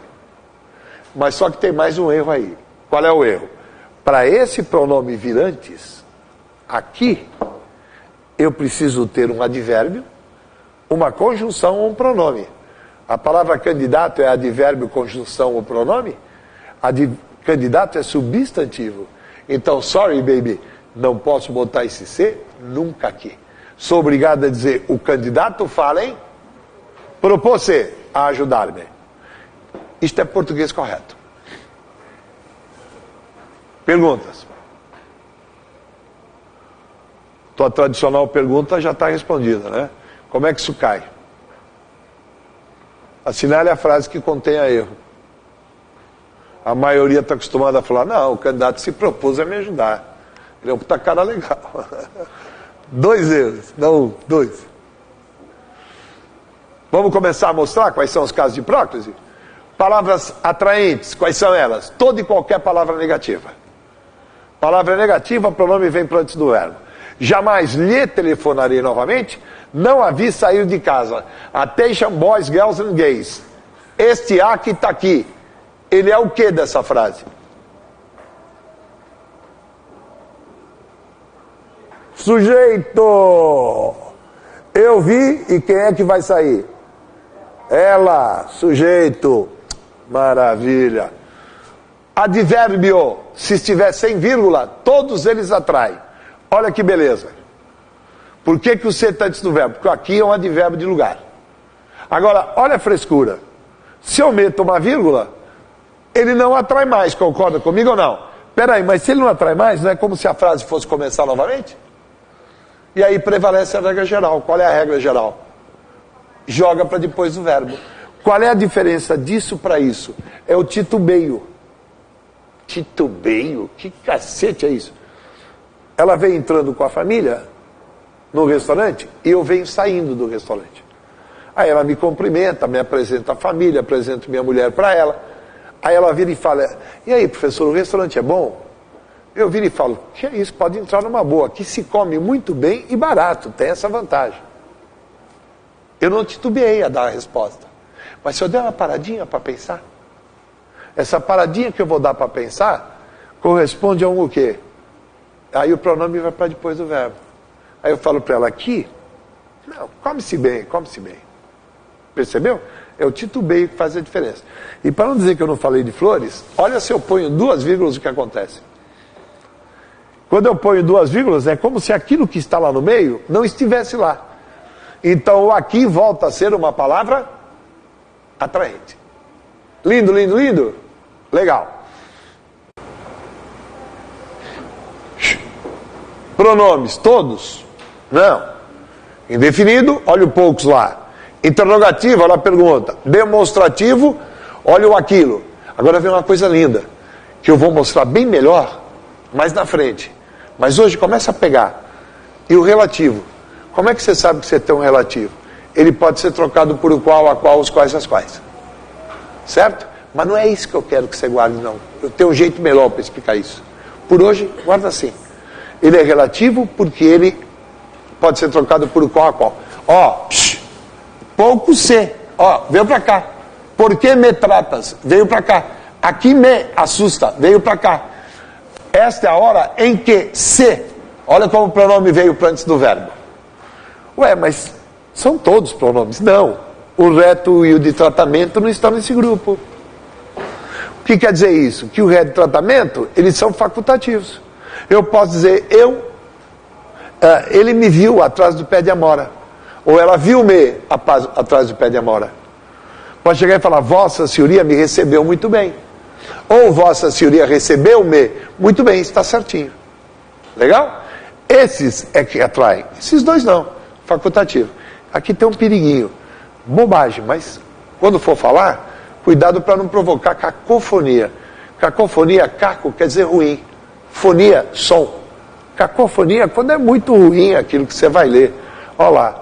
[SPEAKER 1] Mas só que tem mais um erro aí. Qual é o erro? Para esse pronome vir antes, aqui, eu preciso ter um advérbio, uma conjunção ou um pronome. A palavra candidato é advérbio, conjunção ou pronome? Candidato é substantivo. Então, sorry baby, não posso botar esse C nunca aqui. Sou obrigado a dizer, o candidato fala em propôs-se a ajudar-me. Isto é português correto. Perguntas? Tua tradicional pergunta já está respondida, né? Como é que isso cai? Assinale a frase que contenha erro. A maioria está acostumada a falar, não, o candidato se propôs a me ajudar. Ele é um puta cara legal. 2 erros, não 2. Vamos começar a mostrar quais são os casos de próclise? Palavras atraentes, quais são elas? Toda e qualquer palavra negativa. Palavra negativa, pronome vem para antes do verbo. Jamais lhe telefonarei novamente, não a vi sair de casa. Attention boys, girls and gays. Este A que está aqui, ele é o que dessa frase? Sujeito. Eu vi e quem é que vai sair? Ela, sujeito. Maravilha. Advérbio, se estiver sem vírgula, todos eles atraem. Olha que beleza. Por que o C está antes do verbo? Porque aqui é um advérbio de lugar. Agora, olha a frescura. Se eu meto uma vírgula, ele não atrai mais, concorda comigo ou não? Peraí, mas se ele não atrai mais, não é como se a frase fosse começar novamente? E aí prevalece a regra geral. Qual é a regra geral? Joga para depois do verbo. Qual é a diferença disso para isso? É o titubeio. Titubeio? Que cacete é isso? Ela vem entrando com a família no restaurante e eu venho saindo do restaurante. Aí ela me cumprimenta, me apresenta a família, apresento minha mulher para ela. Aí ela vira e fala, e aí professor, o restaurante é bom? Eu viro e falo, que é isso, pode entrar numa boa. Aqui se come muito bem e barato, tem essa vantagem. Eu não titubeei a dar a resposta. Mas se eu der uma paradinha para pensar, essa paradinha que eu vou dar para pensar, corresponde a um o quê? Aí o pronome vai para depois do verbo. Aí eu falo para ela aqui, não, come-se bem, come-se bem. Percebeu? É o titubeio que faz a diferença. E para não dizer que eu não falei de flores, olha se eu ponho duas vírgulas o que acontece. Quando eu ponho duas vírgulas, é como se aquilo que está lá no meio não estivesse lá. Então o aqui volta a ser uma palavra atraente. Lindo, lindo, lindo? Legal. Pronomes, todos? Não. Indefinido, olha o poucos lá. Interrogativo, olha a pergunta. Demonstrativo, olha o aquilo. Agora vem uma coisa linda, que eu vou mostrar bem melhor mais na frente. Mas hoje começa a pegar. E o relativo? Como é que você sabe que você tem um relativo? Ele pode ser trocado por o qual, a qual, os quais, as quais. Certo? Mas não é isso que eu quero que você guarde, não. Eu tenho um jeito melhor para explicar isso. Por hoje, guarda assim. Ele é relativo porque ele pode ser trocado por o qual, a qual. Ó, pouco C. Ó, veio para cá. Por que me tratas? Veio para cá. Aqui me assusta. Veio para cá. Esta é a hora em que se, olha como o pronome veio para antes do verbo. Ué, mas são todos pronomes. Não, o reto e o de tratamento não estão nesse grupo. O que quer dizer isso? Que o reto e o tratamento, eles são facultativos. Eu posso dizer, ele me viu atrás do pé de amora. Ou ela viu-me atrás do pé de amora. Pode chegar e falar, Vossa Senhoria me recebeu muito bem. Ou Vossa Senhoria recebeu-me muito bem, está certinho. Legal? Esses é que atraem. Esses dois não. Facultativo. Aqui tem um periguinho. Bobagem, mas quando for falar, cuidado para não provocar cacofonia. Cacofonia, caco, quer dizer ruim. Fonia, som. Cacofonia, quando é muito ruim aquilo que você vai ler. Olha lá.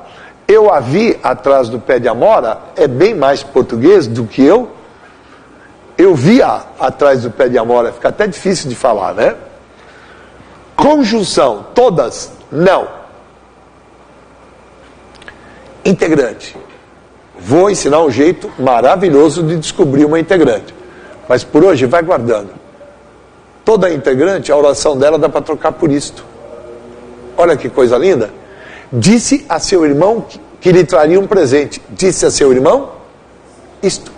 [SPEAKER 1] Eu a vi atrás do pé de amora, é bem mais português do que eu via atrás do pé de amora. Fica até difícil de falar, né? Conjunção, todas, não. Integrante. Vou ensinar um jeito maravilhoso de descobrir uma integrante. Mas por hoje, vai guardando. Toda integrante, a oração dela dá para trocar por isto. Olha que coisa linda. Disse a seu irmão que lhe traria um presente. Disse a seu irmão isto.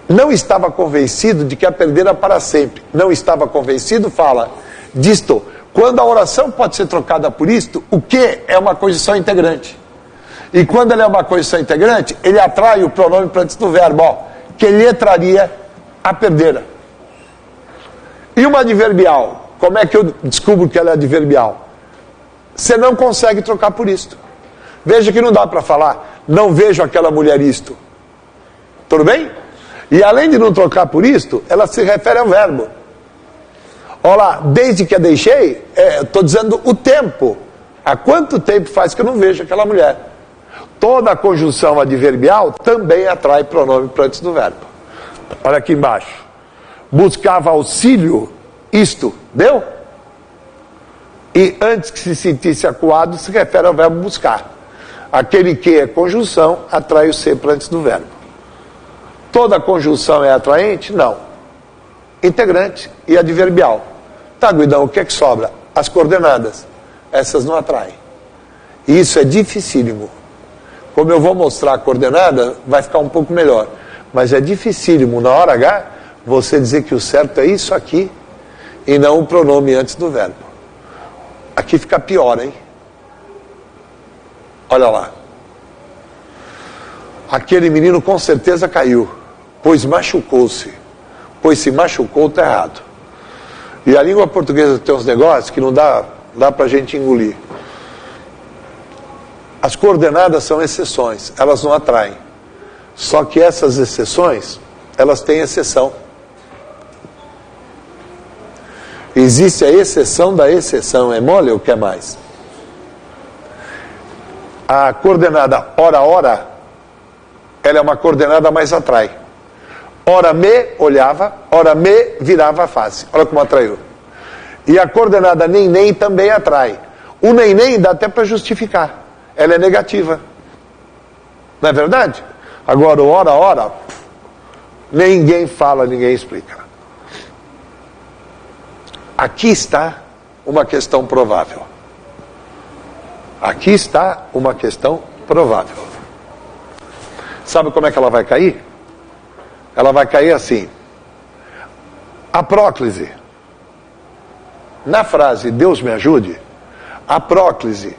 [SPEAKER 1] Não estava convencido de que a perdera para sempre. Não estava convencido, fala disto. Quando a oração pode ser trocada por isto, o que é uma condição integrante. E quando ele é uma condição integrante, ele atrai o pronome para antes do verbo, ó, que lhe traria a perdera. E uma adverbial, como é que eu descubro que ela é adverbial? Você não consegue trocar por isto. Veja que não dá para falar, não vejo aquela mulher isto. Tudo bem? E além de não trocar por isto, ela se refere ao verbo. Olha lá, desde que a deixei, estou dizendo o tempo. Há quanto tempo faz que eu não vejo aquela mulher? Toda a conjunção adverbial também atrai pronome para antes do verbo. Olha aqui embaixo. Buscava auxílio, isto, deu? E antes que se sentisse acuado, se refere ao verbo buscar. Aquele que é conjunção atrai o sempre antes do verbo. Toda conjunção é atraente? Não. Integrante e adverbial. Tá, Guidão, o que é que sobra? As coordenadas. Essas não atraem. E isso é dificílimo. Como eu vou mostrar a coordenada, vai ficar um pouco melhor. Mas é dificílimo, na hora H, você dizer que o certo é isso aqui e não o pronome antes do verbo. Aqui fica pior, hein? Olha lá. Aquele menino com certeza caiu, pois machucou-se. Pois se machucou, está errado. E a língua portuguesa tem uns negócios que não dá para a gente engolir. As coordenadas são exceções, elas não atraem. Só que essas exceções, elas têm exceção. Existe a exceção da exceção, é mole ou quer mais? A coordenada ora, ela é uma coordenada mais atrai. Ora me olhava, ora me virava a face. Olha como atraiu. E a coordenada nem também atrai. O nem dá até para justificar. Ela é negativa. Não é verdade? Agora o ora, ninguém fala, ninguém explica. Aqui está uma questão provável. Aqui está uma questão provável. Sabe como é que ela vai cair? Ela vai cair assim. A próclise. Na frase Deus me ajude, a próclise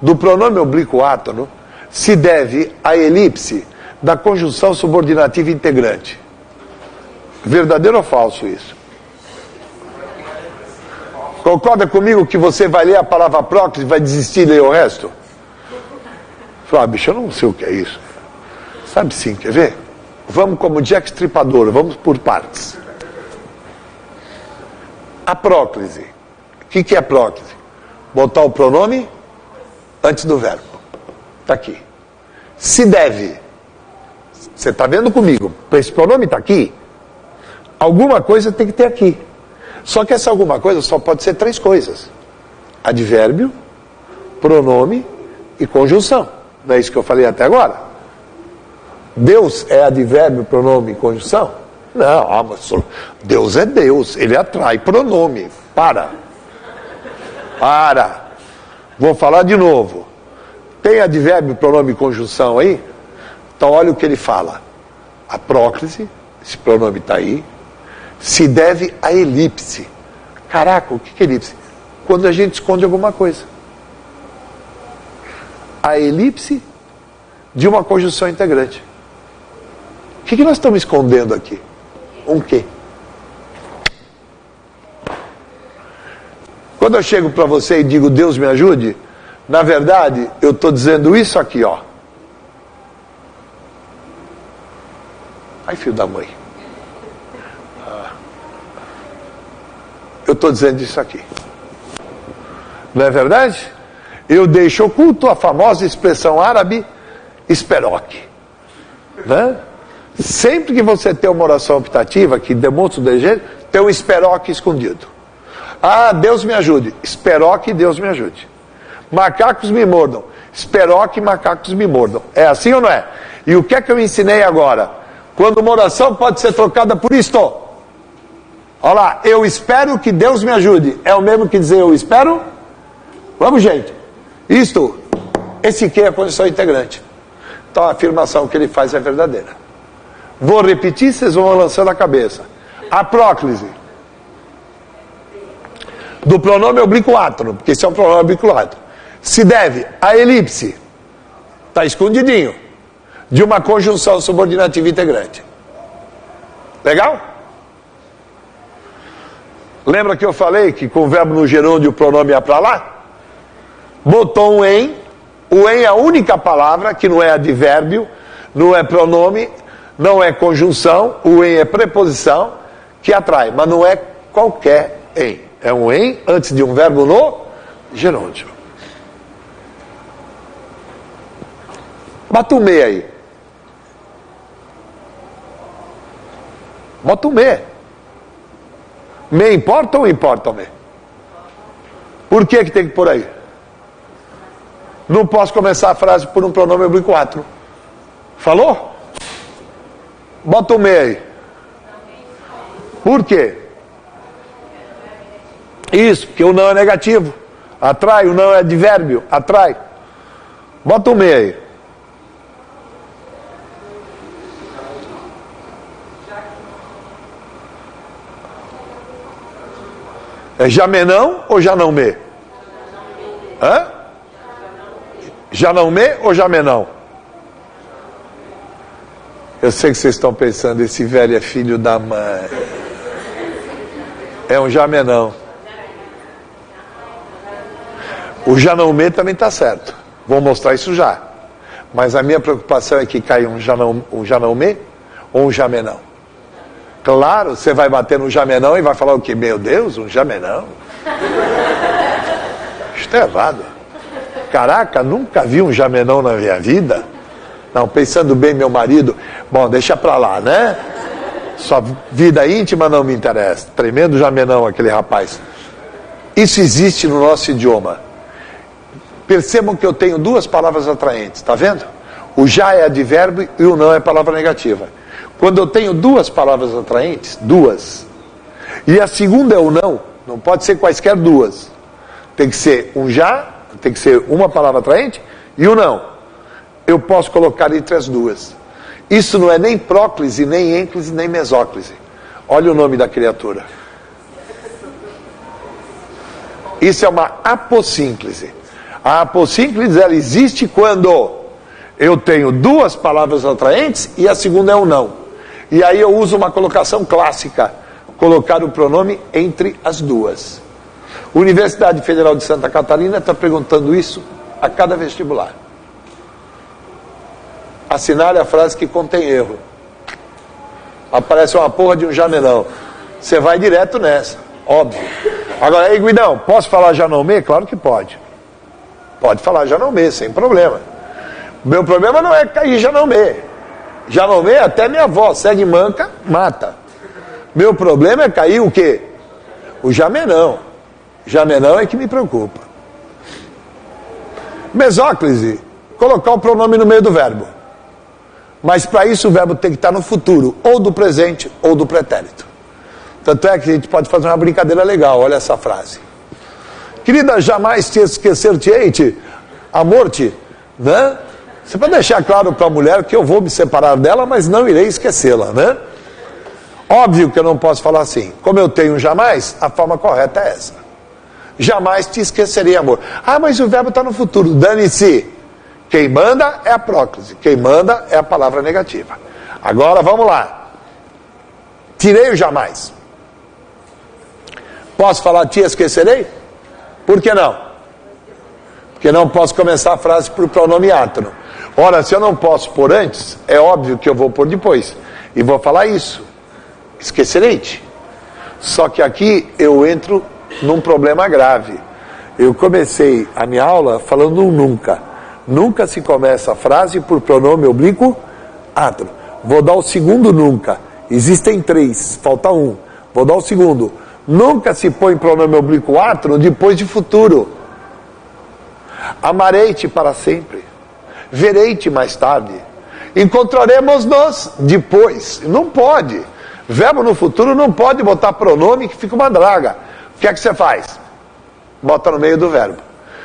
[SPEAKER 1] do pronome oblíquo átono se deve à elipse da conjunção subordinativa integrante. Verdadeiro ou falso isso? Concorda comigo que você vai ler a palavra próclise e vai desistir de ler o resto? Fala, bicho, eu não sei o que é isso. Sabe sim, quer ver? Vamos como Jack Stripador, vamos por partes. A próclise. O que é próclise? Botar o pronome antes do verbo. Está aqui. Se deve. Você está vendo comigo? Esse pronome está aqui. Alguma coisa tem que ter aqui. Só que essa alguma coisa só pode ser 3 coisas. Advérbio, pronome e conjunção. Não é isso que eu falei até agora? Deus é advérbio, pronome e conjunção? Não, mas Deus é Deus. Ele atrai pronome. Para. Vou falar de novo. Tem advérbio, pronome e conjunção aí? Então olha o que ele fala. A próclise, esse pronome está aí, se deve à elipse. Caraca, o que é elipse? Quando a gente esconde alguma coisa. A elipse de uma conjunção integrante. O que nós estamos escondendo aqui? Um quê? Quando eu chego para você e digo Deus me ajude, na verdade eu estou dizendo isso aqui, ó. Ai, filho da mãe. Eu estou dizendo isso aqui. Não é verdade? Eu deixo oculto a famosa expressão árabe esperoque. Né? Sempre que você tem uma oração optativa que demonstra o desejo, tem um esperoque escondido. Ah, Deus me ajude. Esperoque, Deus me ajude. Macacos me mordam. Esperoque, macacos me mordam. É assim ou não é? E o que é que eu ensinei agora? Quando uma oração pode ser trocada por isto. Olha lá, eu espero que Deus me ajude. É o mesmo que dizer eu espero? Vamos, gente. Isto, esse que é a condição integrante. Então a afirmação que ele faz é verdadeira. Vou repetir, vocês vão lançando a cabeça. A próclise do pronome oblíquo átono, porque esse é um pronome oblíquo átono, se deve à elipse, está escondidinho, de uma conjunção subordinativa integrante. Legal? Lembra que eu falei que com o verbo no gerúndio o pronome ia para lá? Botou um em. O em é a única palavra que não é advérbio, não é pronome, não é conjunção. O em é preposição que atrai, mas não é qualquer em. É um em antes de um verbo no gerúndio. Bata o meio aí. Bota um me. Me importa ou importa o me? Por que tem que pôr aí? Não posso começar a frase por um pronome oblíquo átero. Falou? Bota um me aí. Por quê? Isso, porque o não é negativo. Atrai, o não é advérbio. Atrai. Bota um me aí. É jamenão ou já não me? Hã? Já não me ou jamenão? Eu sei que vocês estão pensando, esse velho é filho da mãe. É um jamenão. O já não me também está certo. Vou mostrar isso já. Mas a minha preocupação é que caia um já não me ou um jamenão. Claro, você vai bater no jamenão e vai falar o quê? Meu Deus, um jamenão? Isso é errado. Caraca, nunca vi um jamenão na minha vida. Não, pensando bem, meu marido, bom, deixa pra lá, né? Sua vida íntima não me interessa. Tremendo jamenão aquele rapaz. Isso existe no nosso idioma. Percebam que eu tenho duas palavras atraentes, tá vendo? O já é advérbio e o não é palavra negativa. Quando eu tenho duas palavras atraentes, duas, e a segunda é o não pode ser quaisquer duas. Tem que ser um já, tem que ser uma palavra atraente e o não. Eu posso colocar entre as duas. Isso não é nem próclise, nem ênclise, nem mesóclise. Olha o nome da criatura. Isso é uma apossínclise. A apossínclise, ela existe quando eu tenho duas palavras atraentes e a segunda é o não. E aí eu uso uma colocação clássica, colocar o pronome entre as duas. Universidade Federal de Santa Catarina está perguntando isso a cada vestibular. Assinale a frase que contém erro. Aparece uma porra de um jamenão. Você vai direto nessa, óbvio. Agora, aí Guidão, posso falar já não me? Claro que pode. Pode falar já não me, sem problema. Meu problema não é cair já não me. Já não me, até minha avó, segue manca, mata. Meu problema é cair o quê? O jamenão. Jamenão é que me preocupa. Mesóclise, colocar o pronome no meio do verbo. Mas para isso o verbo tem que estar no futuro, ou do presente, ou do pretérito. Tanto é que a gente pode fazer uma brincadeira legal, olha essa frase. Querida, jamais te esquecer-te-ei, amor-te, né? Você pode deixar claro para a mulher que eu vou me separar dela, mas não irei esquecê-la, né? Óbvio que eu não posso falar assim. Como eu tenho jamais, a forma correta é essa. Jamais te esquecerei, amor. Ah, mas o verbo está no futuro. Dane-se. Quem manda é a próclise. Quem manda é a palavra negativa. Agora, vamos lá. Tirei o jamais. Posso falar te esquecerei? Por que não? Porque não posso começar a frase por pronome átero. Ora, se eu não posso pôr antes, é óbvio que eu vou pôr depois. E vou falar isso. Esquecerei-te. Só que aqui eu entro num problema grave. Eu comecei a minha aula falando um nunca. Nunca se começa a frase por pronome oblíquo átero. Vou dar o segundo nunca. Existem três, falta um. Vou dar o segundo. Nunca se põe pronome oblíquo átero depois de futuro. Amarei-te para sempre. Verei-te mais tarde. Encontraremos-nos depois. Não pode. Verbo no futuro não pode botar pronome que fica uma draga. O que é que você faz? Bota no meio do verbo.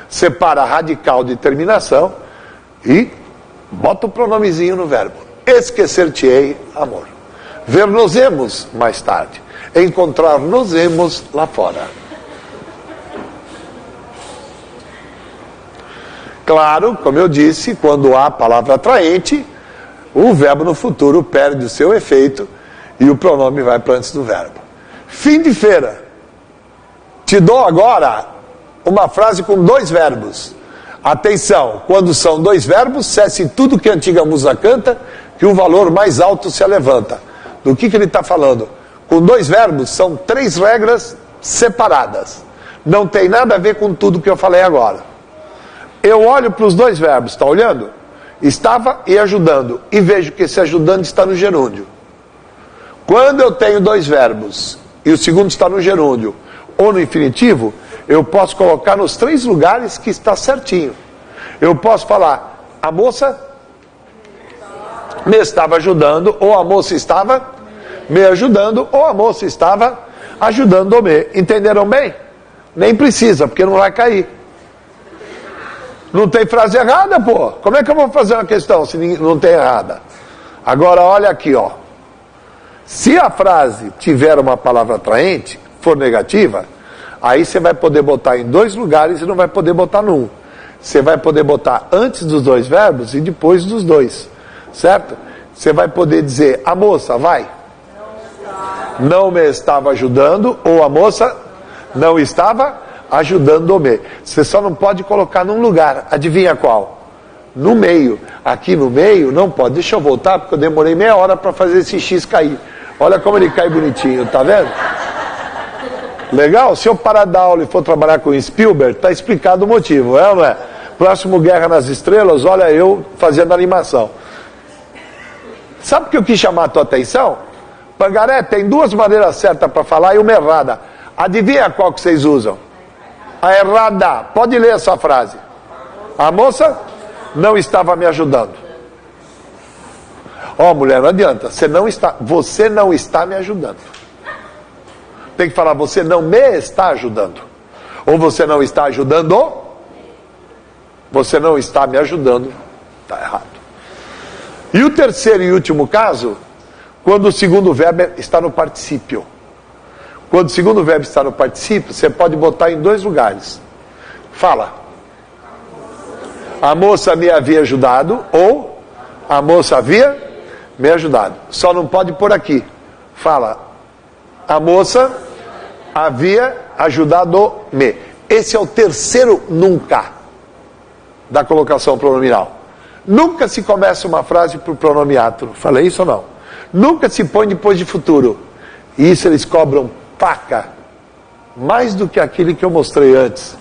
[SPEAKER 1] Separa radical de terminação e bota o pronomezinho no verbo. Esquecer-te-ei, amor. Ver-nos-emos mais tarde. Encontrar-nos-emos lá fora. Claro, como eu disse, quando há palavra atraente, o verbo no futuro perde o seu efeito e o pronome vai para antes do verbo. Fim de feira. Te dou agora uma frase com dois verbos. Atenção, quando são dois verbos, cesse tudo que a antiga musa canta, que o valor mais alto se levanta. Do que ele está falando? Com dois verbos, são três regras separadas. Não tem nada a ver com tudo que eu falei agora. Eu olho para os dois verbos, está olhando? Estava e ajudando, e vejo que esse ajudando está no gerúndio. Quando eu tenho dois verbos e o segundo está no gerúndio ou no infinitivo, eu posso colocar nos 3 lugares que está certinho. Eu posso falar, a moça me estava ajudando, ou a moça estava me ajudando, ou a moça estava ajudando-me. Entenderam bem? Nem precisa, porque não vai cair. Não tem frase errada, pô. Como é que eu vou fazer uma questão se não tem errada? Agora, olha aqui, ó. Se a frase tiver uma palavra atraente, for negativa, aí você vai poder botar em 2 lugares e não vai poder botar num. Você vai poder botar antes dos 2 verbos e depois dos 2. Certo? Você vai poder dizer, a moça, vai. Não me estava ajudando, ou a moça não estava ajudando-me. Você só não pode colocar num lugar. Adivinha qual? No meio. Aqui no meio não pode. Deixa eu voltar, porque eu demorei meia hora para fazer esse X cair. Olha como ele cai bonitinho, tá vendo? Legal? Se eu parar da aula e for trabalhar com Spielberg, tá explicado o motivo, é ou não é? Próximo Guerra nas Estrelas, olha eu fazendo animação. Sabe o que eu quis chamar a tua atenção? Pangaré, tem 2 maneiras certas para falar e uma errada. Adivinha qual que vocês usam? A errada. Pode ler essa frase. A moça não estava me ajudando. Ó, mulher, não adianta. Você não está me ajudando. Tem que falar, você não me está ajudando. Ou você não está ajudando. Você não está me ajudando. Está errado. E o terceiro e último caso, quando o segundo verbo está no particípio. Quando o segundo verbo está no particípio, você pode botar em 2 lugares. Fala. A moça me havia ajudado, ou a moça havia me ajudado. Só não pode pôr aqui. Fala. A moça havia ajudado-me. Esse é o terceiro nunca da colocação pronominal. Nunca se começa uma frase por pronome átero. Falei isso ou não? Nunca se põe depois de futuro. E isso eles cobram paca. Mais do que aquele que eu mostrei antes.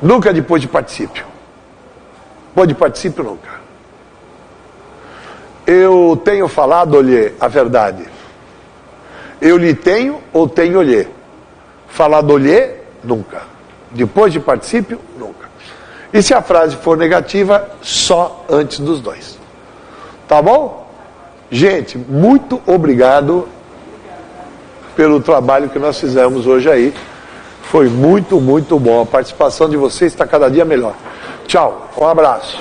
[SPEAKER 1] Nunca depois de particípio. Depois de particípio, nunca. Eu tenho falado-lhe a verdade. Eu lhe tenho ou tenho-lhe. Falado-lhe, nunca. Depois de particípio, nunca. E se a frase for negativa, só antes dos 2. Tá bom? Gente, muito obrigado pelo trabalho que nós fizemos hoje aí. Foi muito, muito bom. A participação de vocês está cada dia melhor. Tchau, um abraço.